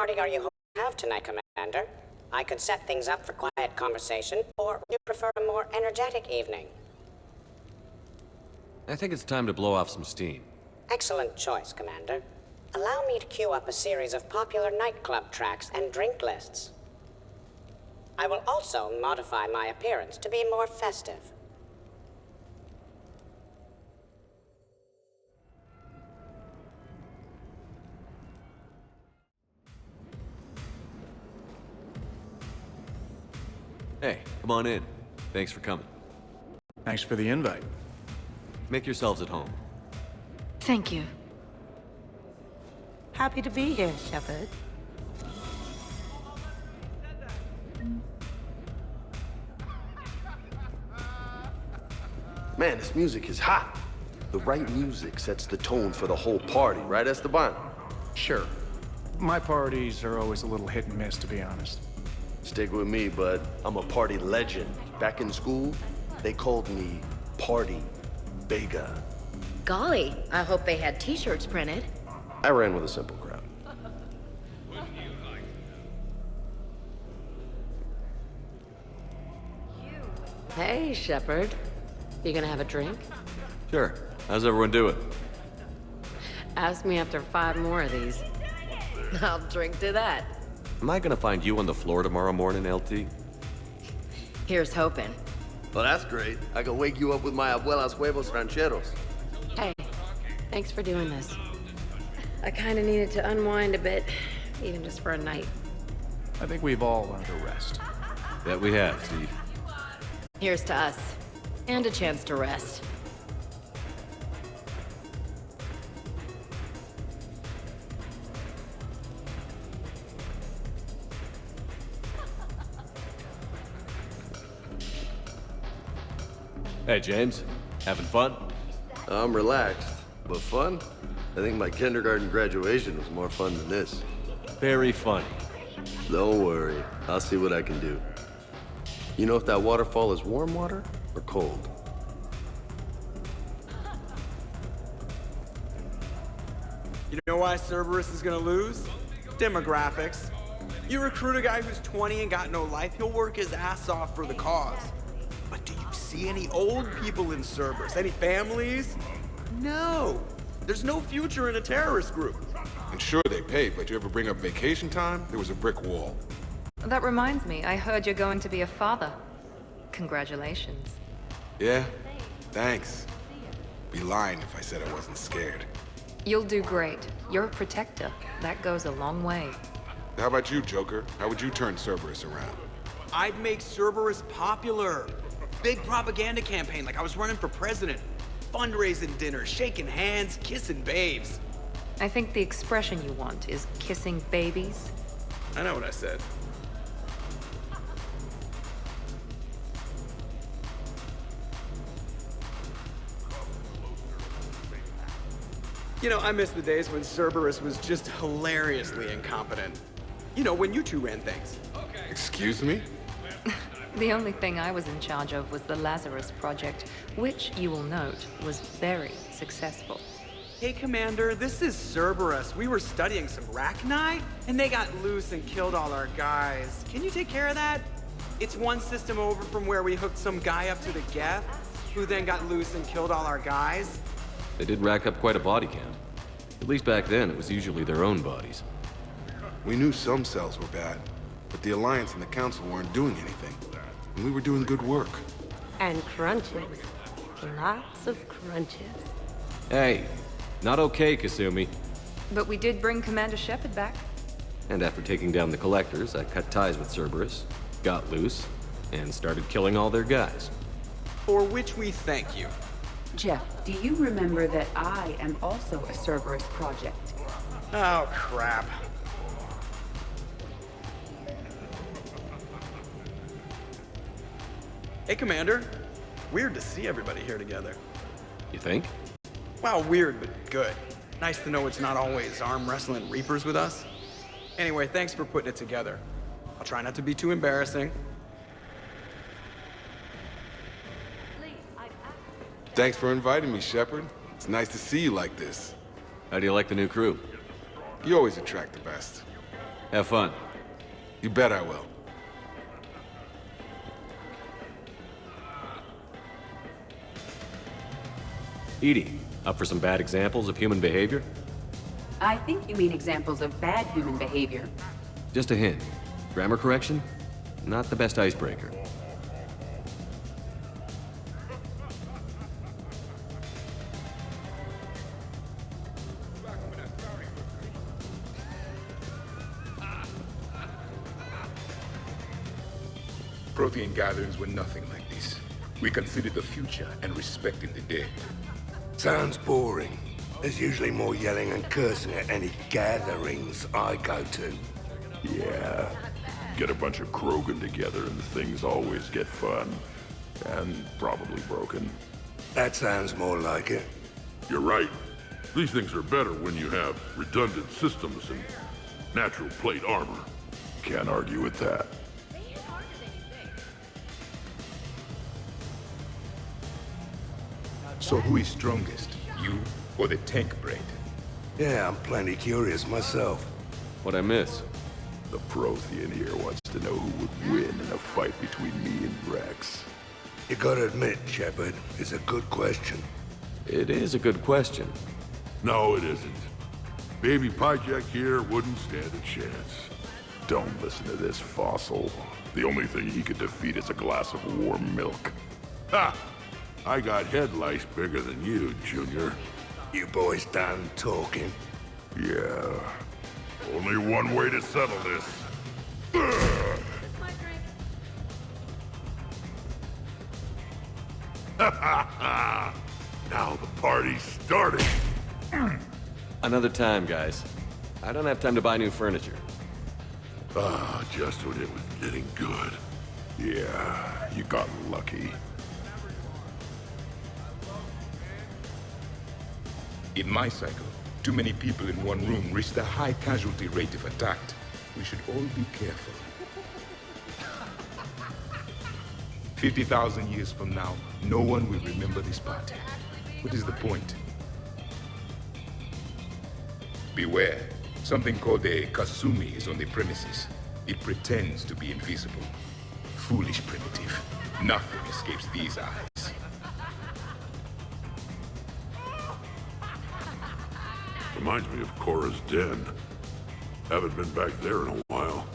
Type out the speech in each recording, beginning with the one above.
party are you hoping to have tonight, Commander? I could set things up for quiet conversation, or would you prefer a more energetic evening? I think it's time to blow off some steam. Excellent choice, Commander. Allow me to queue up a series of popular nightclub tracks and drink lists. I will also modify my appearance to be more festive. Hey, come on in. Thanks for coming. Thanks for the invite. Make yourselves at home. Thank you. Happy to be here, Shepard. Man, this music is hot. The right music sets the tone for the whole party, right, Esteban? Sure. My parties are always a little hit and miss, to be honest. Stick with me, bud. I'm a party legend. Back in school, they called me Party Vega. Golly, I hope they had t-shirts printed. I ran with a simple crowd. Hey, Shepard. You gonna have a drink? Sure. How's everyone doing? Ask me after 5 more of these. I'll drink to that. Am I gonna find you on the floor tomorrow morning, LT? Here's hoping. Well, that's great. I can wake you up with my abuela's huevos rancheros. Hey, thanks for doing this. I kinda needed to unwind a bit, even just for a night. I think we've all learned to rest. That we have, Steve. Here's to us. And a chance to rest. Hey, James. Having fun? I'm relaxed, but fun? I think my kindergarten graduation was more fun than this. Very funny. Don't worry, I'll see what I can do. You know if that waterfall is warm water or cold? You know why Cerberus is gonna lose? Demographics. You recruit a guy who's 20 and got no life, he'll work his ass off for the cause. But do you see any old people in Cerberus? Any families? No. There's no future in a terrorist group. And sure they pay, but you ever bring up vacation time, there was a brick wall. That reminds me, I heard you're going to be a father. Congratulations. Yeah? Thanks. Be lying if I said I wasn't scared. You'll do great. You're a protector. That goes a long way. How about you, Joker? How would you turn Cerberus around? I'd make Cerberus popular. Big propaganda campaign like I was running for president. Fundraising dinners, shaking hands, kissing babes. I think the expression you want is kissing babies. I know what I said. You know, I miss the days when Cerberus was just hilariously incompetent. You know, when you two ran things. Excuse me? The only thing I was in charge of was the Lazarus Project, which, you will note, was very successful. Hey, Commander, this is Cerberus. We were studying some Rachni, and they got loose and killed all our guys. Can you take care of that? It's one system over from where we hooked some guy up to the Geth, who then got loose and killed all our guys. They did rack up quite a body count. At least back then, it was usually their own bodies. We knew some cells were bad, but the Alliance and the Council weren't doing anything. And we were doing good work. And crunches. Lots of crunches. Hey, not okay, Kasumi. But we did bring Commander Shepard back. And after taking down the Collectors, I cut ties with Cerberus, got loose, and started killing all their guys. For which we thank you. Jeff, do you remember that I am also a Cerberus project? Oh, crap. Hey, Commander. Weird to see everybody here together. You think? Well, weird, but good. Nice to know it's not always arm wrestling Reapers with us. Anyway, thanks for putting it together. I'll try not to be too embarrassing. Thanks for inviting me, Shepard. It's nice to see you like this. How do you like the new crew? You always attract the best. Have fun. You bet I will. Edie, up for some bad examples of human behavior? I think you mean examples of bad human behavior. Just a hint. Grammar correction? Not the best icebreaker. Protean gatherings were nothing like this. We considered the future and respecting the dead. Sounds boring. There's usually more yelling and cursing at any gatherings I go to. Yeah. Get a bunch of Krogan together and things always get fun. And probably broken. That sounds more like it. You're right. These things are better when you have redundant systems and natural plate armor. Can't argue with that. So who is strongest? You or the tank brain? Yeah, I'm plenty curious myself. What'd I miss? The Prothean here wants to know who would win in a fight between me and Rex. You gotta admit, Shepard, it's a good question. It is a good question. No, it isn't. Baby Pyjak here wouldn't stand a chance. Don't listen to this fossil. The only thing he could defeat is a glass of warm milk. Ha! I got head lice bigger than you, Junior. You boys done talking? Yeah. Only one way to settle this. Now the party's starting. Another time, guys. I don't have time to buy new furniture. Ah, just when it was getting good. Yeah, you got lucky. In my cycle, too many people in one room risk a high casualty rate if attacked. We should all be careful. 50,000 years from now, no one will remember this party. What is the point? Beware. Something called a Kasumi is on the premises. It pretends to be invisible. Foolish primitive. Nothing escapes these eyes. Reminds me of Cora's den. Haven't been back there in a while.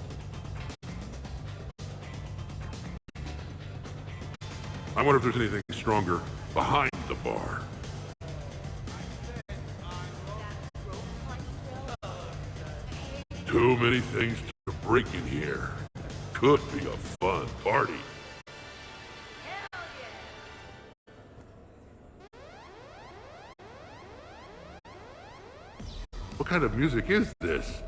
I wonder if there's anything stronger behind the bar. Too many things to break in here. Could be a fun party. What kind of music is this?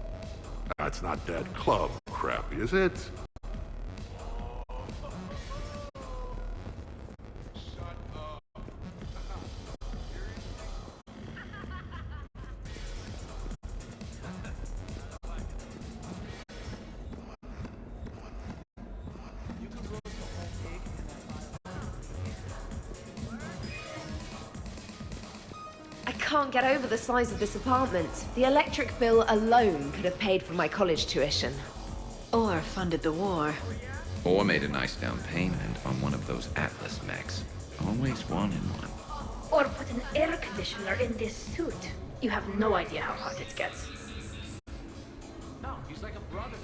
That's not that club crap, is it? I can't get over the size of this apartment. The electric bill alone could have paid for my college tuition. Or funded the war. Or made a nice down payment on one of those Atlas mechs. Always wanted one. Or put an air conditioner in this suit. You have no idea how hot it gets. No, he's like a brother.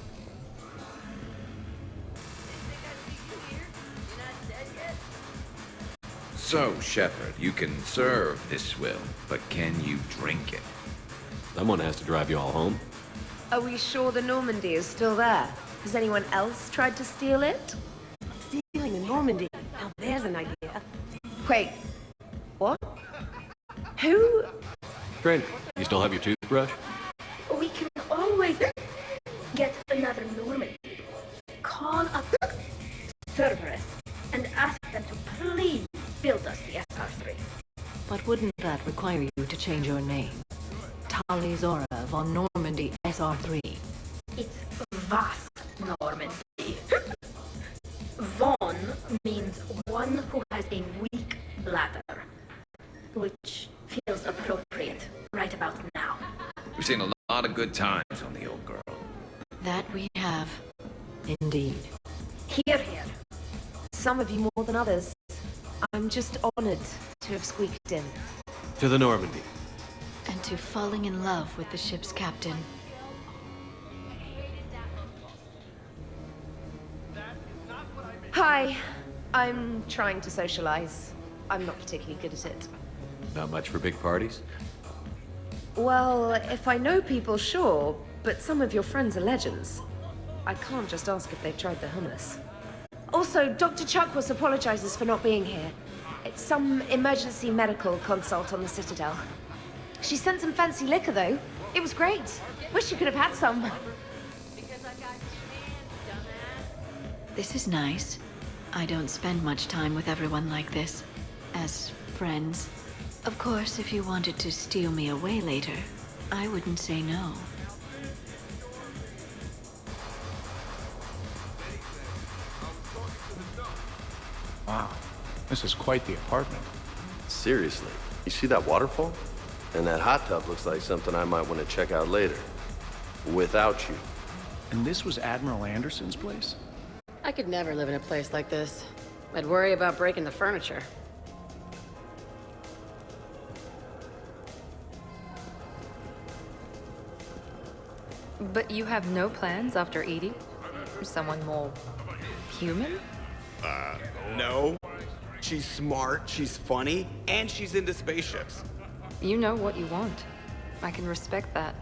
So, Shepard, you can serve this swill, but can you drink it? Someone has to drive you all home. Are we sure the Normandy is still there? Has anyone else tried to steal it? Stealing the Normandy. Now there's an idea. Wait. What? Who? Trent, you still have your toothbrush? We can always get another Normandy. Call up Cerberus and ask them to please build us the SR-3. But wouldn't that require you to change your name? Tali Zora von Normandy SR-3. It's vast Normandy. Von means one who has a weak bladder, which feels appropriate right about now. We've seen a lot of good times on the old girl. That we have. Indeed. Here, here. Some of you more than others. I'm just honored to have squeaked in. To the Normandy. And to falling in love with the ship's captain. Hi. I'm trying to socialize. I'm not particularly good at it. Not much for big parties? Well, if I know people, sure, but some of your friends are legends. I can't just ask if they've tried the hummus. Also, Dr. Chuckworth apologizes for not being here. It's some emergency medical consult on the Citadel. She sent some fancy liquor, though. It was great. Wish you could have had some. This is nice. I don't spend much time with everyone like this. As friends. Of course, if you wanted to steal me away later, I wouldn't say no. Wow, this is quite the apartment. Seriously, you see that waterfall? And that hot tub looks like something I might want to check out later. Without you. And this was Admiral Anderson's place? I could never live in a place like this. I'd worry about breaking the furniture. But you have no plans after Edie? Someone more human? No. She's smart, she's funny, and she's into spaceships. You know what you want. I can respect that.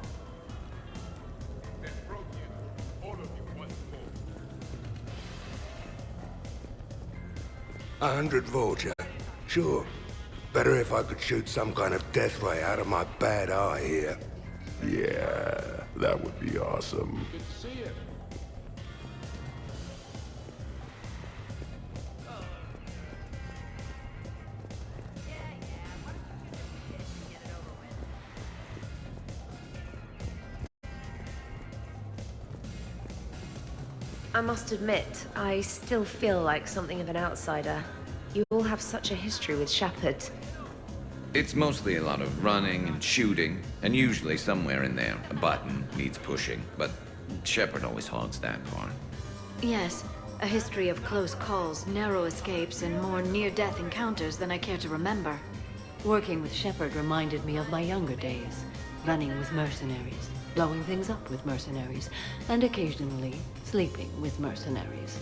$100 Vulture. Sure. Better if I could shoot some kind of death ray out of my bad eye here. Yeah, that would be awesome. Good to see you. I must admit, I still feel like something of an outsider. You all have such a history with Shepard. It's mostly a lot of running and shooting, and usually somewhere in there, a button needs pushing, but Shepard always hogs that part. Yes, a history of close calls, narrow escapes, and more near-death encounters than I care to remember. Working with Shepard reminded me of my younger days. Running with mercenaries, blowing things up with mercenaries, and occasionally sleeping with mercenaries.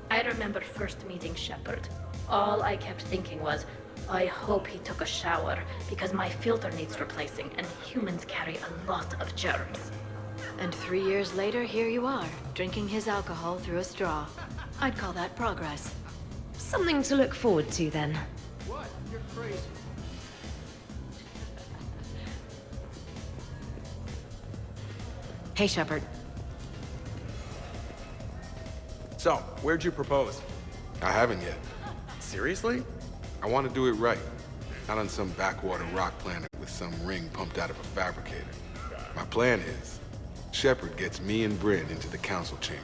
I remember first meeting Shepard. All I kept thinking was, I hope he took a shower, because my filter needs replacing, and humans carry a lot of germs. And 3 years later, here you are, drinking his alcohol through a straw. I'd call that progress. Something to look forward to, then. What? You're crazy. Hey, Shepard. So, where'd you propose? I haven't yet. Seriously? I want to do it right. Not on some backwater rock planet with some ring pumped out of a fabricator. My plan is, Shepard gets me and Bryn into the council chambers.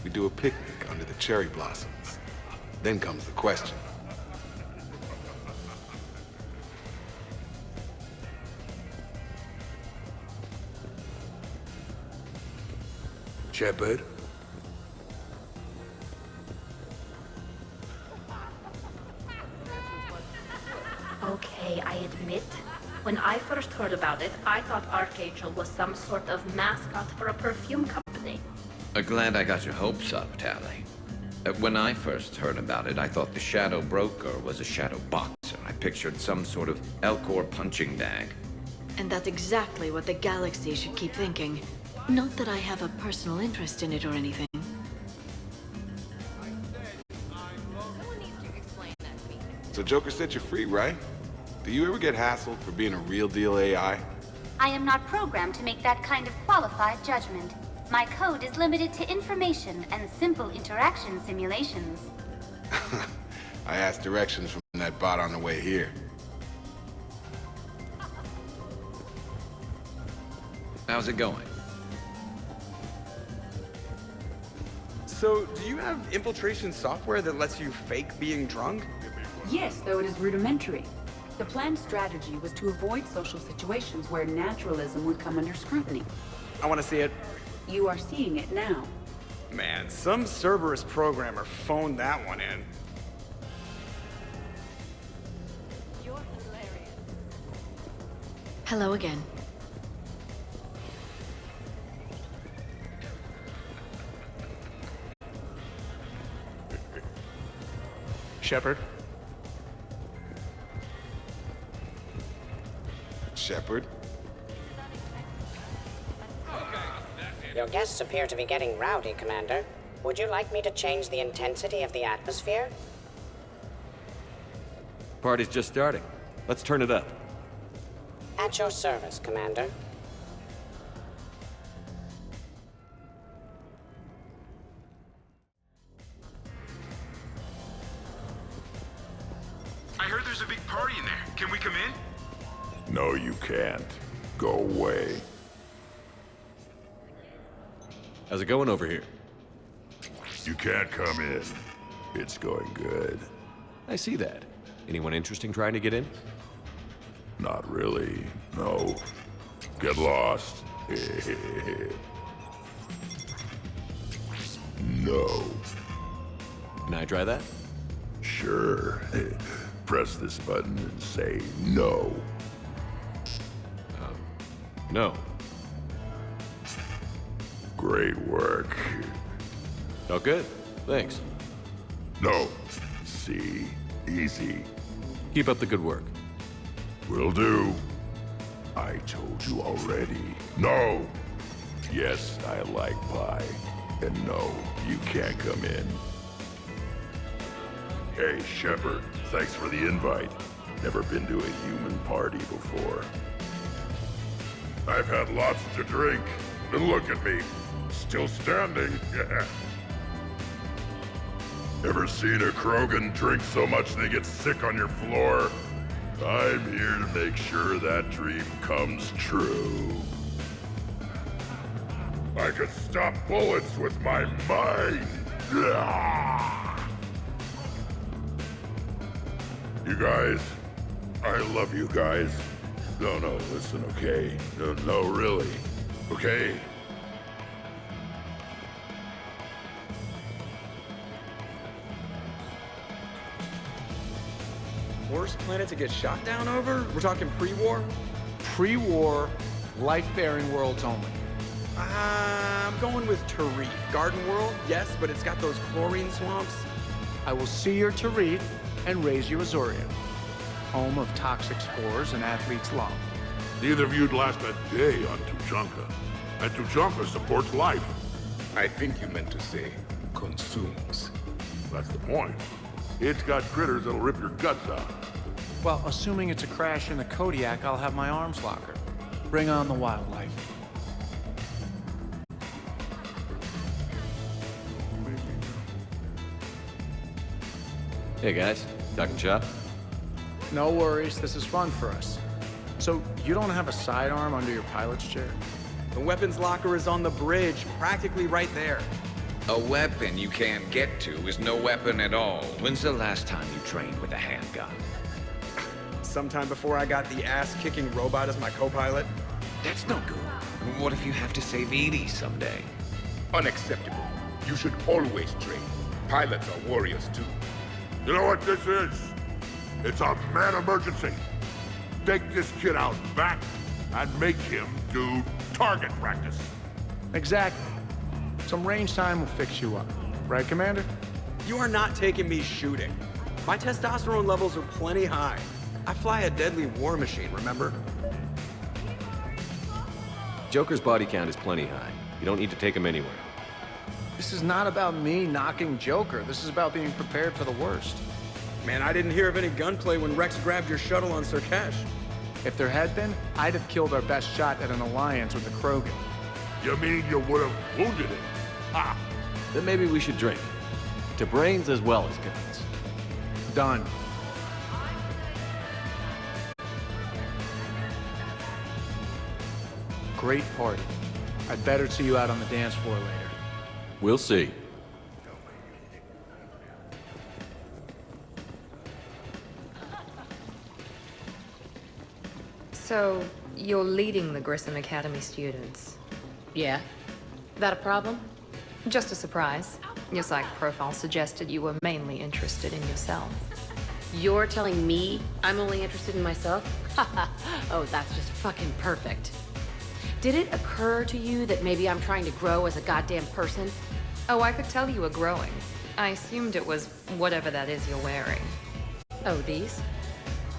We do a picnic under the cherry blossoms. Then comes the question. Shepard? Okay, I admit, when I first heard about it, I thought Archangel was some sort of mascot for a perfume company. Glad I got your hopes up, Tally. When I first heard about it, I thought the Shadow Broker was a shadow boxer. I pictured some sort of Elcor punching bag. And that's exactly what the galaxy should keep thinking. Not that I have a personal interest in it or anything. So Joker set you free, right? Do you ever get hassled for being a real deal AI? I am not programmed to make that kind of qualified judgment. My code is limited to information and simple interaction simulations. I asked directions from that bot on the way here. How's it going? So, do you have infiltration software that lets you fake being drunk? Yes, though it is rudimentary. The planned strategy was to avoid social situations where naturalism would come under scrutiny. I want to see it. You are seeing it now. Man, some Cerberus programmer phoned that one in. Hello again. Shepard? Shepard? Your guests appear to be getting rowdy, Commander. Would you like me to change the intensity of the atmosphere? Party's just starting. Let's turn it up. At your service, Commander. I heard there's a big party in there. Can we come in? No, you can't. Go away. How's it going over here? You can't come in. It's going good. I see that. Anyone interesting trying to get in? Not really. No. Get lost. No. Can I try that? Sure. Press this button and say no. No. Great work. Oh, good. Thanks. No. See? Easy. Keep up the good work. Will do. I told you already. No! Yes, I like pie. And no, you can't come in. Hey, Shepard, thanks for the invite. Never been to a human party before. I've had lots to drink. And look at me, still standing. Ever seen a Krogan drink so much they get sick on your floor? I'm here to make sure that dream comes true. I can stop bullets with my mind. You guys, I love you guys. No, listen, okay? No, really. Okay? Worst planet to get shot down over? We're talking pre-war? Pre-war, life-bearing worlds only. I'm going with Tarif. Garden World, yes, but it's got those chlorine swamps. I will see your Tarif and raise you Azorian, home of toxic spores and athlete's lung. Neither of you'd last a day on Tuchanka. And Tuchanka supports life. I think you meant to say consumes. That's the point. It's got critters that'll rip your guts out. Well, assuming it's a crash in the Kodiak, I'll have my arms locker. Bring on the wildlife. Hey guys, talking shop? No worries, this is fun for us. So, you don't have a sidearm under your pilot's chair? The weapons locker is on the bridge, practically right there. A weapon you can't get to is no weapon at all. When's the last time you trained with a handgun? Sometime before I got the ass-kicking robot as my co-pilot. That's no good. What if you have to save Edie someday? Unacceptable. You should always train. Pilots are warriors too. You know what this is? It's a man emergency. Take this kid out back and make him do target practice. Exactly. Some range time will fix you up. Right, Commander? You are not taking me shooting. My testosterone levels are plenty high. I fly a deadly war machine, remember? Joker's body count is plenty high. You don't need to take him anywhere. This is not about me knocking Joker. This is about being prepared for the worst. Man, I didn't hear of any gunplay when Rex grabbed your shuttle on Surkesh. If there had been, I'd have killed our best shot at an alliance with the Krogan. You mean you would have wounded him? Ah! Then maybe we should drink. To brains as well as guns. Done. Great party. I'd better see you out on the dance floor later. We'll see. So, you're leading the Grissom Academy students? Yeah. That a problem? Just a surprise. Your psych profile suggested you were mainly interested in yourself. You're telling me I'm only interested in myself? Oh, that's just fucking perfect. Did it occur to you that maybe I'm trying to grow as a goddamn person? Oh, I could tell you were growing. I assumed it was whatever that is you're wearing. Oh, these?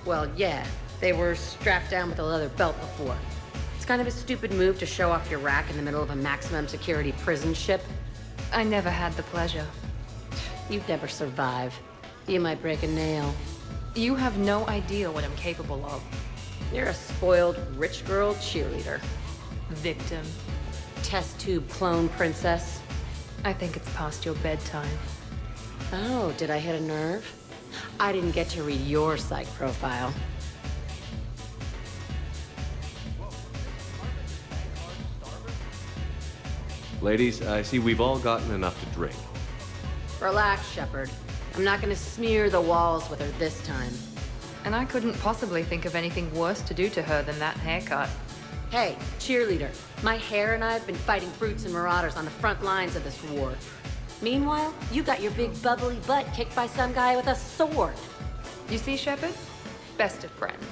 Well, yeah. They were strapped down with a leather belt before. It's kind of a stupid move to show off your rack in the middle of a maximum security prison ship. I never had the pleasure. You'd never survive. You might break a nail. You have no idea what I'm capable of. You're a spoiled rich girl cheerleader. Victim. Test tube clone princess. I think it's past your bedtime. Oh, did I hit a nerve? I didn't get to read your psych profile. Ladies, I see we've all gotten enough to drink. Relax, Shepard. I'm not gonna smear the walls with her this time. And I couldn't possibly think of anything worse to do to her than that haircut. Hey, cheerleader. My hair and I have been fighting brutes and marauders on the front lines of this war. Meanwhile, you got your big bubbly butt kicked by some guy with a sword. You see, Shepard? Best of friends.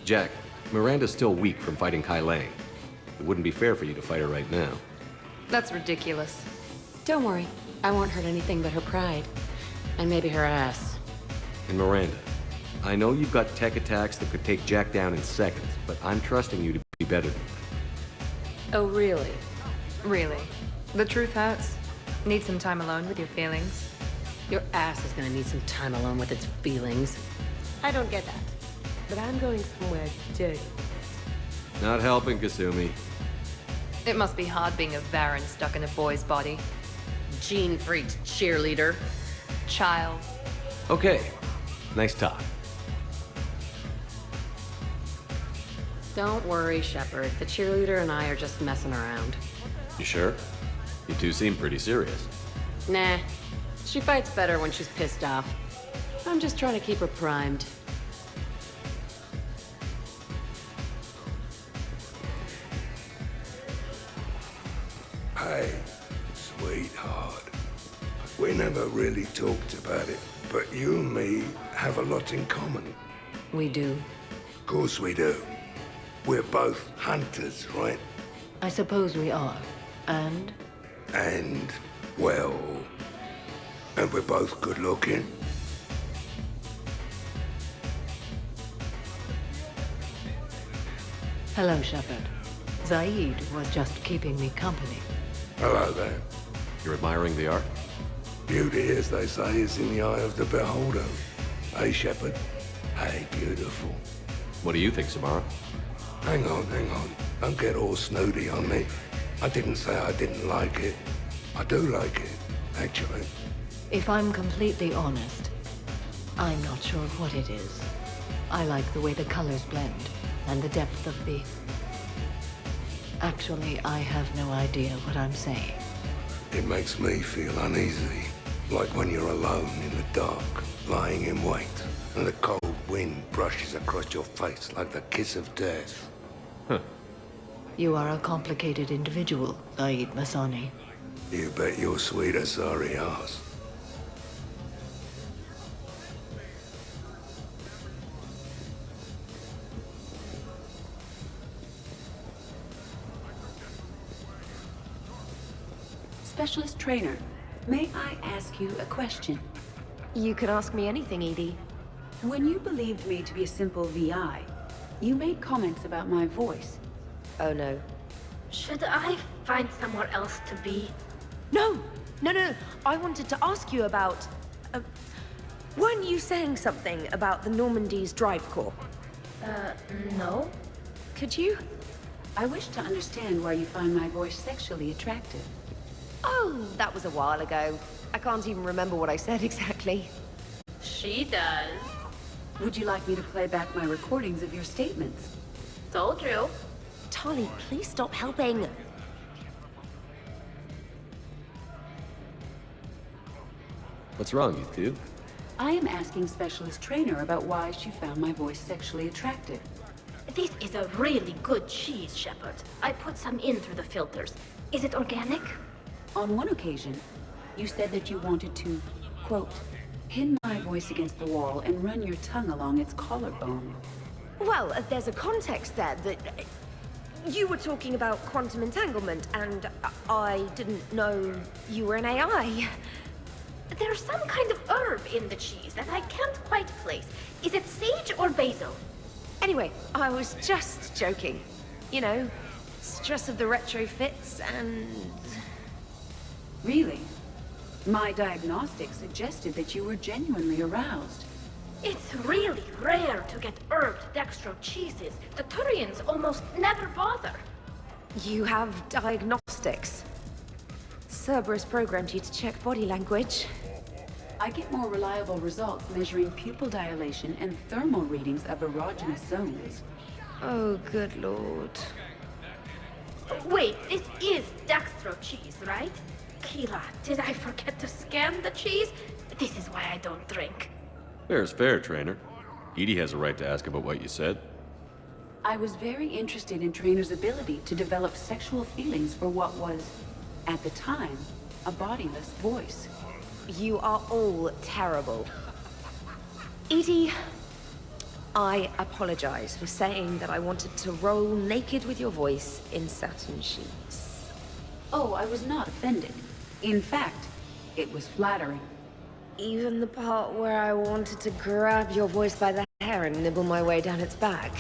Jack, Miranda's still weak from fighting Kai Lang. It wouldn't be fair for you to fight her right now. That's ridiculous. Don't worry. I won't hurt anything but her pride. And maybe her ass. And Miranda, I know you've got tech attacks that could take Jack down in seconds, but I'm trusting you to be better than that. Oh, really? Really. The truth hurts. Need some time alone with your feelings. Your ass is gonna need some time alone with its feelings. I don't get that. But I'm going somewhere dirty. Not helping, Kasumi. It must be hard being a Varan stuck in a boy's body. Gene-freaked cheerleader. Child. Okay, nice talk. Don't worry, Shepard. The cheerleader and I are just messing around. You sure? You two seem pretty serious. Nah. She fights better when she's pissed off. I'm just trying to keep her primed. Hey, sweetheart. We never really talked about it, but you and me have a lot in common. We do. Of course we do. We're both hunters, right? I suppose we are. And? And, well... And we're both good looking. Hello, Shepard. Zaid was just keeping me company. Hello there. You're admiring the art? Beauty, as they say, is in the eye of the beholder. Hey, Shepard. Hey, beautiful. What do you think, Samara? Hang on. Don't get all snooty on me. I didn't say I didn't like it. I do like it, actually. If I'm completely honest, I'm not sure what it is. I like the way the colors blend, and the depth of the... Actually, I have no idea what I'm saying. It makes me feel uneasy. Like when you're alone in the dark, lying in wait, and the cold wind brushes across your face like the kiss of death. Huh. You are a complicated individual, Zaid Masani. You bet your sweet Asari ass. Specialist trainer, may I ask you a question? You can ask me anything, Edie. When you believed me to be a simple VI, you made comments about my voice. Oh no. Should I find somewhere else to be? No! I wanted to ask you about... weren't you saying something about the Normandy's drive core? No. Could you? I wish to understand why you find my voice sexually attractive. Oh, that was a while ago. I can't even remember what I said exactly. She does. Would you like me to play back my recordings of your statements? Told you. Tali, please stop helping. What's wrong, you two? I am asking Specialist Trainer about why she found my voice sexually attractive. This is a really good cheese, Shepard. I put some in through the filters. Is it organic? On one occasion, you said that you wanted to, quote, pin my voice against the wall and run your tongue along its collarbone. Well, there's a context there that... You were talking about quantum entanglement, and I didn't know you were an AI. There's some kind of herb in the cheese that I can't quite place. Is it sage or basil? Anyway, I was just joking. You know, stress of the retrofits and... Really? My diagnostic suggested that you were genuinely aroused. It's really rare to get herbed dextro cheeses. The Turians almost never bother. You have diagnostics. Cerberus programmed you to check body language. I get more reliable results measuring pupil dilation and thermal readings of erogenous zones. Oh, good lord. Wait, this is dextro cheese, right? Keela, did I forget to scan the cheese? This is why I don't drink. Fair is fair, Trainer. Edie has a right to ask about what you said. I was very interested in Trainer's ability to develop sexual feelings for what was, at the time, a bodiless voice. You are all terrible. Edie, I apologize for saying that I wanted to roll naked with your voice in satin sheets. Oh, I was not offended. In fact, it was flattering. Even the part where I wanted to grab your voice by the hair and nibble my way down its back.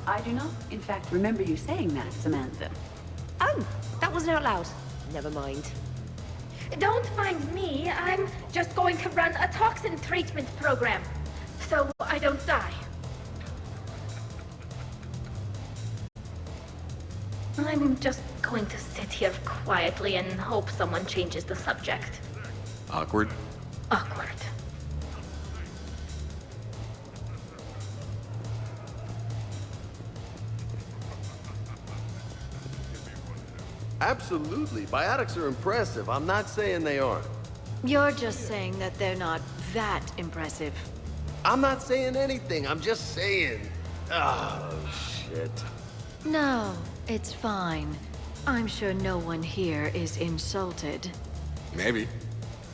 I do not, in fact, remember you saying that, Samantha. Oh, that wasn't out loud. Never mind. Don't mind me. I'm just going to run a toxin treatment program, so I don't die. I'm just going to sit here quietly and hope someone changes the subject. Awkward? Awkward. Absolutely. Biotics are impressive. I'm not saying they aren't. You're just saying that they're not that impressive. I'm not saying anything. I'm just saying. Oh, shit. No, it's fine. I'm sure no one here is insulted. Maybe.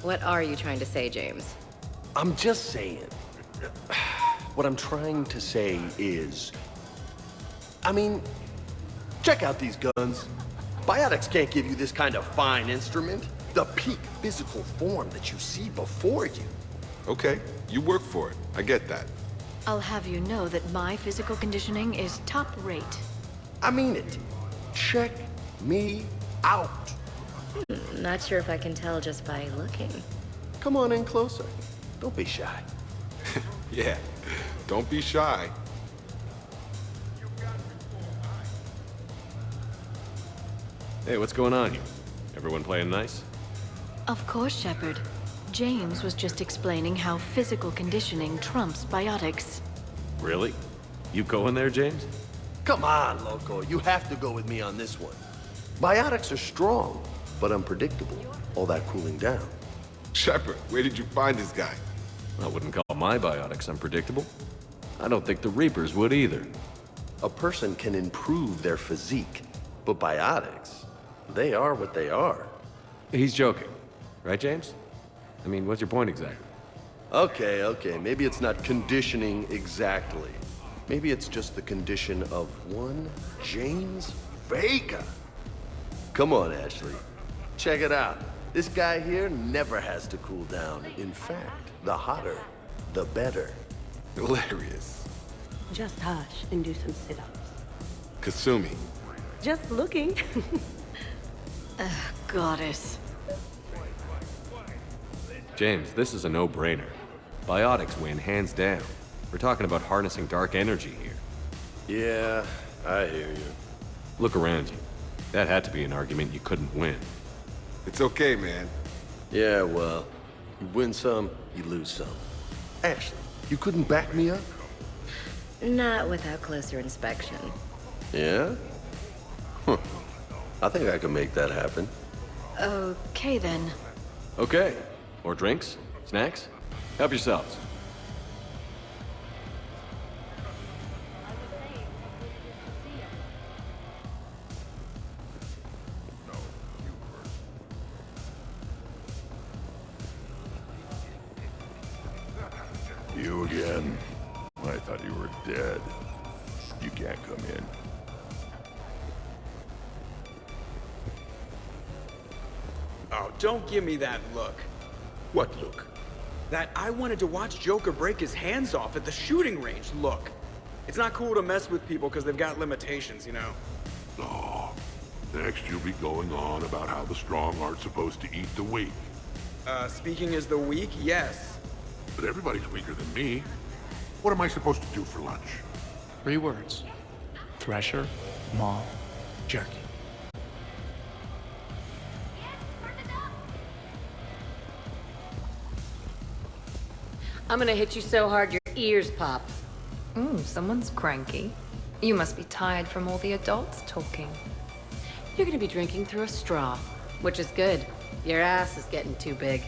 What are you trying to say, James? I'm just saying. What I'm trying to say is... I mean, check out these guns. Biotics can't give you this kind of fine instrument. The peak physical form that you see before you. Okay, you work for it. I get that. I'll have you know that my physical conditioning is top rate. I mean it. Check me out. Not sure if I can tell just by looking. Come on in closer. Don't be shy. Yeah, don't be shy. Hey, what's going on here? Everyone playing nice? Of course, Shepard. James was just explaining how physical conditioning trumps biotics. Really? You going there, James? Come on, Loco. You have to go with me on this one. Biotics are strong, but unpredictable. All that cooling down. Shepard, where did you find this guy? I wouldn't call my biotics unpredictable. I don't think the Reapers would either. A person can improve their physique, but biotics, they are what they are. He's joking. Right, James? I mean, what's your point exactly? Okay. Maybe it's not conditioning exactly. Maybe it's just the condition of one James Vega. Come on, Ashley. Check it out. This guy here never has to cool down. In fact, the hotter, the better. Hilarious. Just hush and do some sit-ups. Kasumi. Just looking. Goddess. James, this is a no-brainer. Biotics win, hands down. We're talking about harnessing dark energy here. Yeah, I hear you. Look around you. That had to be an argument you couldn't win. It's okay, man. Yeah, well, you win some, you lose some. Ashley, you couldn't back me up? Not without closer inspection. Yeah? Huh. I think I can make that happen. Okay, then. Okay. More drinks? Snacks? Help yourselves. I thought you were dead. You can't come in. Oh, don't give me that look. What look? That I wanted to watch Joker break his hands off at the shooting range look. It's not cool to mess with people because they've got limitations, you know? Oh, next you'll be going on about how the strong aren't supposed to eat the weak. Speaking as the weak, yes. But everybody's weaker than me. What am I supposed to do for lunch? 3 words. Thresher, Maul, Jerky. I'm gonna hit you so hard your ears pop. Someone's cranky. You must be tired from all the adults talking. You're gonna be drinking through a straw, which is good. Your ass is getting too big.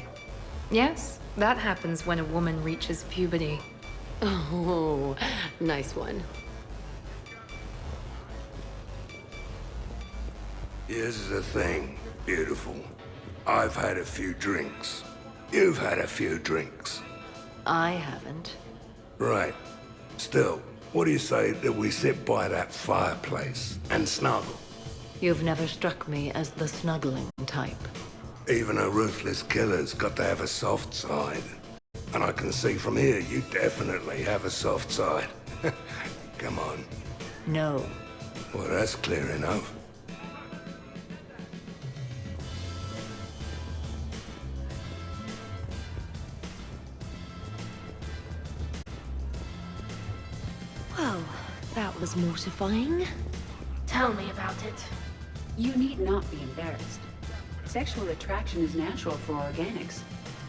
Yes, that happens when a woman reaches puberty. Oh, nice one. Here's the thing, beautiful. I've had a few drinks. You've had a few drinks. I haven't. Right. Still, what do you say that we sit by that fireplace and snuggle? You've never struck me as the snuggling type. Even a ruthless killer's got to have a soft side. And I can see from here you definitely have a soft side. Come on. No. Well, that's clear enough. Well, that was mortifying. Tell me about it. You need not be embarrassed. Sexual attraction is natural for organics.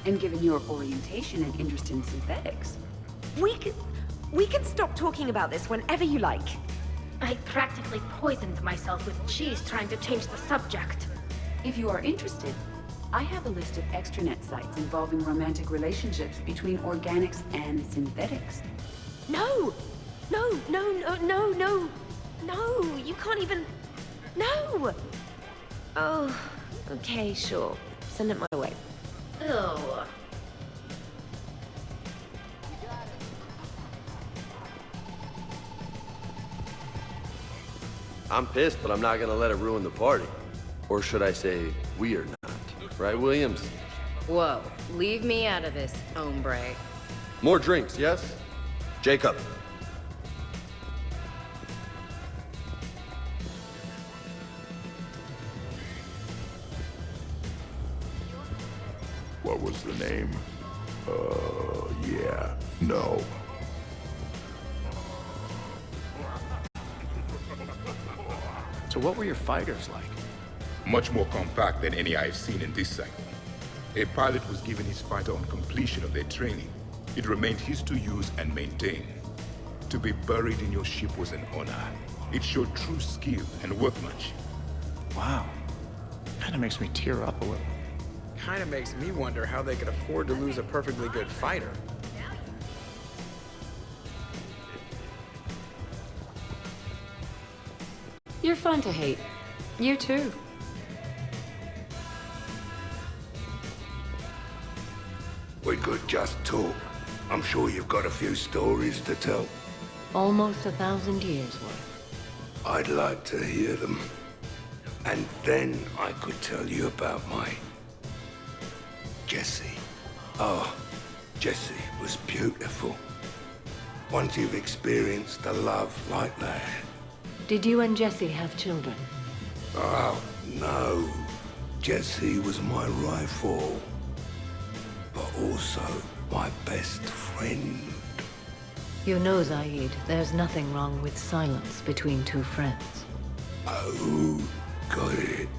And given your orientation and interest in synthetics... We can stop talking about this whenever you like. I practically poisoned myself with cheese trying to change the subject. If you are interested, I have a list of extranet sites involving romantic relationships between organics and synthetics. No! No, no, no, no, no! No, you can't even... No! Oh, okay, sure. Send it my way. Ew. I'm pissed, but I'm not gonna let it ruin the party. Or should I say, we are not. Right, Williams? Whoa, leave me out of this, hombre. More drinks, yes? Jacob. What was the name? Yeah. No. So what were your fighters like? Much more compact than any I've seen in this cycle. A pilot was given his fighter on completion of their training. It remained his to use and maintain. To be buried in your ship was an honor. It showed true skill and workmanship. Wow. Kinda makes me tear up a little. Kinda makes me wonder how they could afford to lose a perfectly good fighter. You're fun to hate. You too. We could just talk. I'm sure you've got a few stories to tell. Almost 1,000 years worth. I'd like to hear them. And then I could tell you about my... Jessie. Oh, Jessie was beautiful. Once you've experienced a love like that... Did you and Jesse have children? Oh, no. Jessie was my rifle. But also my best friend. You know, Zaid, there's nothing wrong with silence between two friends. Oh, got it.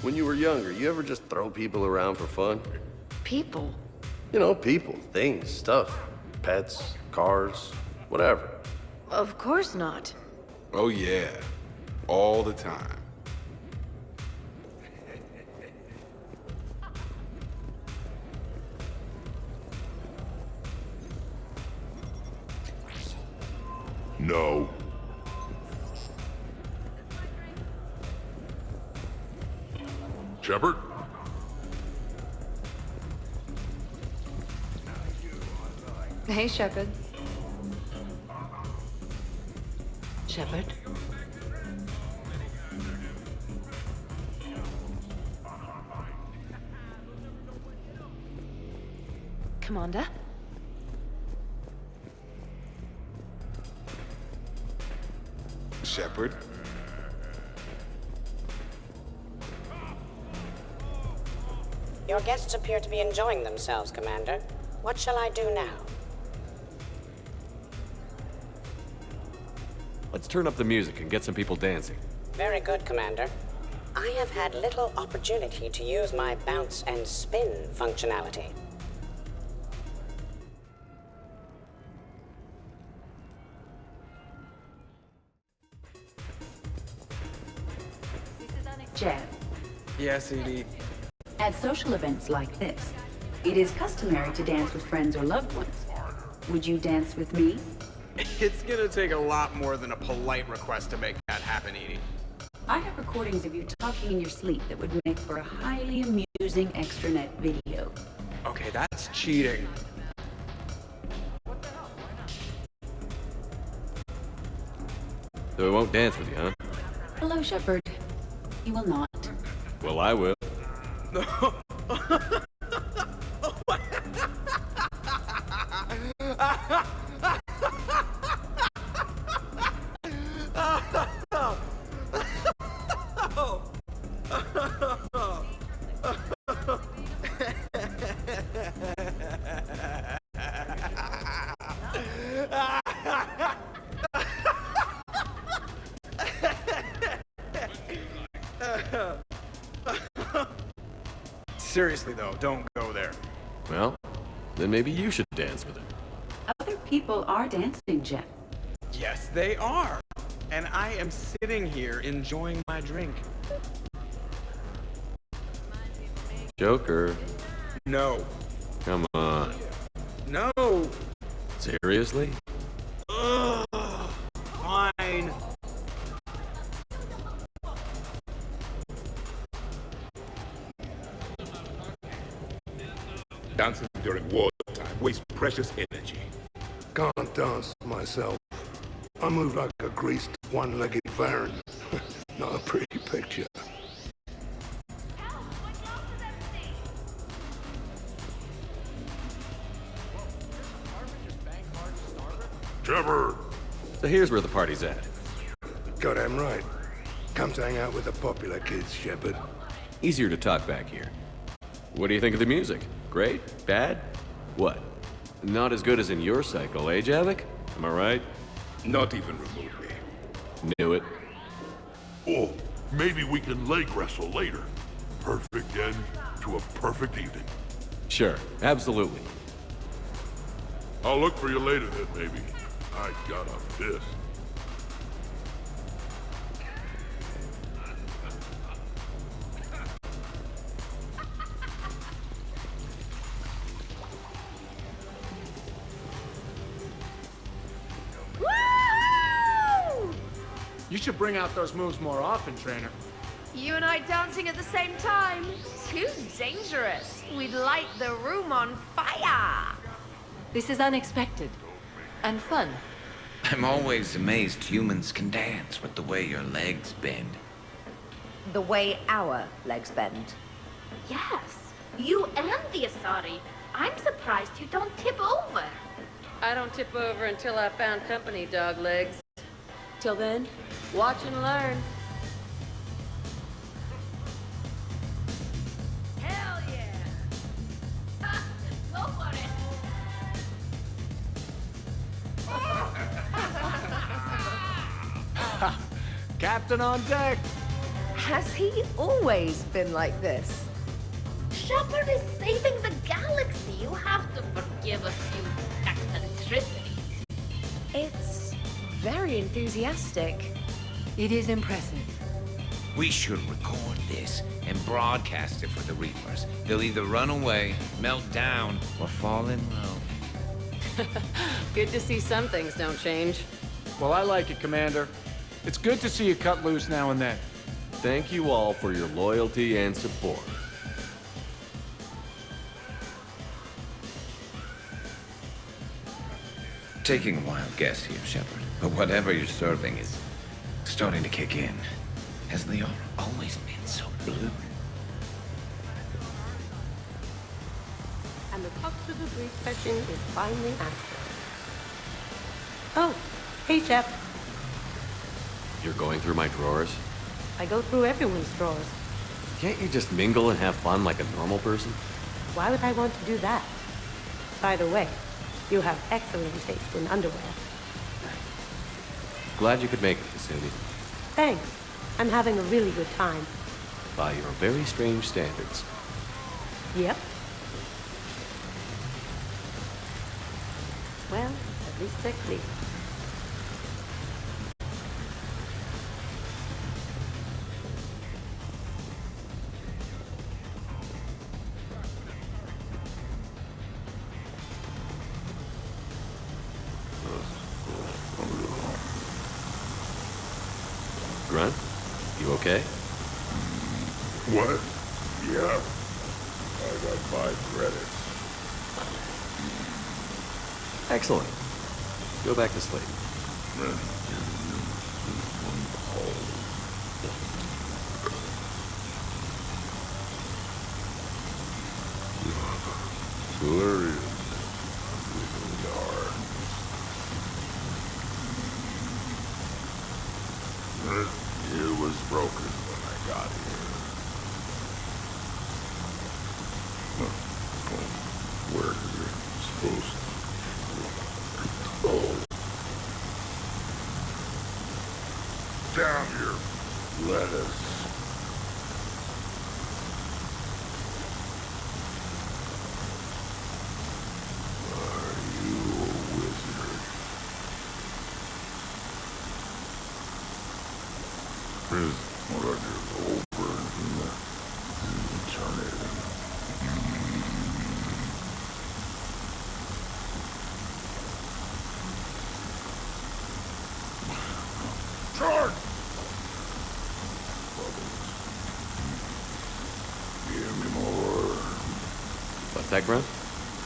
When you were younger, you ever just throw people around for fun? People? You know, people, things, stuff. Pets, cars, whatever. Of course not. Oh yeah, all the time. No. Shepard? Hey, Shepard. Shepard? Commander? Shepard? Your guests appear to be enjoying themselves, Commander. What shall I do now? Let's turn up the music and get some people dancing. Very good, Commander. I have had little opportunity to use my bounce and spin functionality. Jet, Yes, Edie. at social events like this, it is customary to dance with friends or loved ones. Would you dance with me? It's gonna take a lot more than a polite request to make that happen, Edie. I have recordings of you talking in your sleep that would make for a highly amusing extranet video. Okay, that's cheating. So we won't dance with you, huh? Hello, Shepard. You will not. Well, I will. Seriously, though, don't go there. Well, then maybe you should dance with him. Other people are dancing, Jet. Yes, they are. And I am sitting here enjoying my drink. Joker. No. Come on. No. Seriously? Ugh. Fine. Dancing during wartime wastes precious energy. Can't dance myself. I move like a greased, one-legged Baron. Not a pretty picture. Shepard! So here's where the party's at. Goddamn right. Come to hang out with the popular kids, Shepard. Easier to talk back here. What do you think of the music? Great? Bad? What? Not as good as in your cycle, eh, Javik? Am I right? Not even remotely. Knew it. Oh, maybe we can leg wrestle later. Perfect end to a perfect evening. Sure, absolutely. I'll look for you later then, maybe. I got a piss. You should bring out those moves more often, trainer. You and I dancing at the same time? Too dangerous. We'd light the room on fire. This is unexpected. And fun. I'm always amazed humans can dance with the way your legs bend. The way our legs bend. Yes, you and the Asari. I'm surprised you don't tip over. I don't tip over until I found company, dog legs. Till then, watch and learn. Hell yeah! Go for it! Captain on deck! Has he always been like this? Shepard is saving the galaxy. You have to forgive a few eccentricities. It's very enthusiastic. It is impressive. We should record this and broadcast it for the Reapers. They'll either run away, melt down, or fall in love. Good to see some things don't change. Well, I like it, Commander. It's good to see you cut loose now and then. Thank you all for your loyalty and support. Taking a wild guess here, Shepard, but whatever you're serving is starting to kick in. Has the aura always been so blue? And the talk to the brief session is finally answered. Oh, hey, Shep. You're going through my drawers? I go through everyone's drawers. Can't you just mingle and have fun like a normal person? Why would I want to do that? By the way, you have excellent taste in underwear. Glad you could make it, Cassini. Thanks. I'm having a really good time. By your very strange standards. Yep. Well, at least they're clean. Grunt, you okay? What? Yeah. I got 5 credits. Excellent. Go back to sleep. There is. It was broken when I got here. Where is it supposed to? Oh. Down here. Lettuce. Are you a wizard? Is what I just open and turn it in. Charge! Give me more. What's that, Grunt?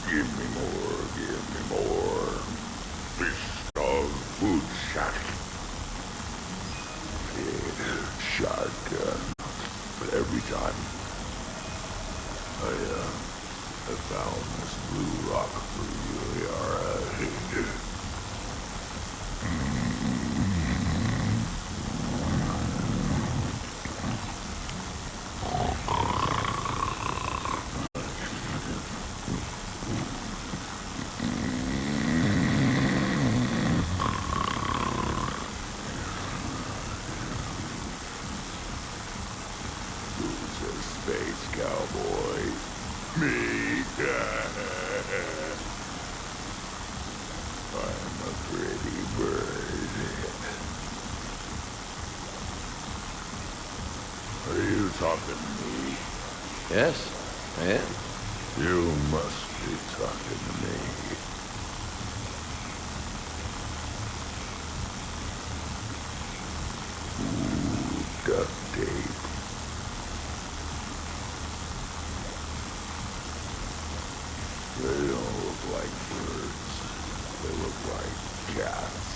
Give me more, give me more. Fist of food shack. Shotgun. But every time I found this blue rock for you, alright. Space cowboy. Me. I'm a pretty bird. Are you talking to me? Yes, I am. You must be talking to me. Ooh, duct tape. They don't look like birds. They look like cats.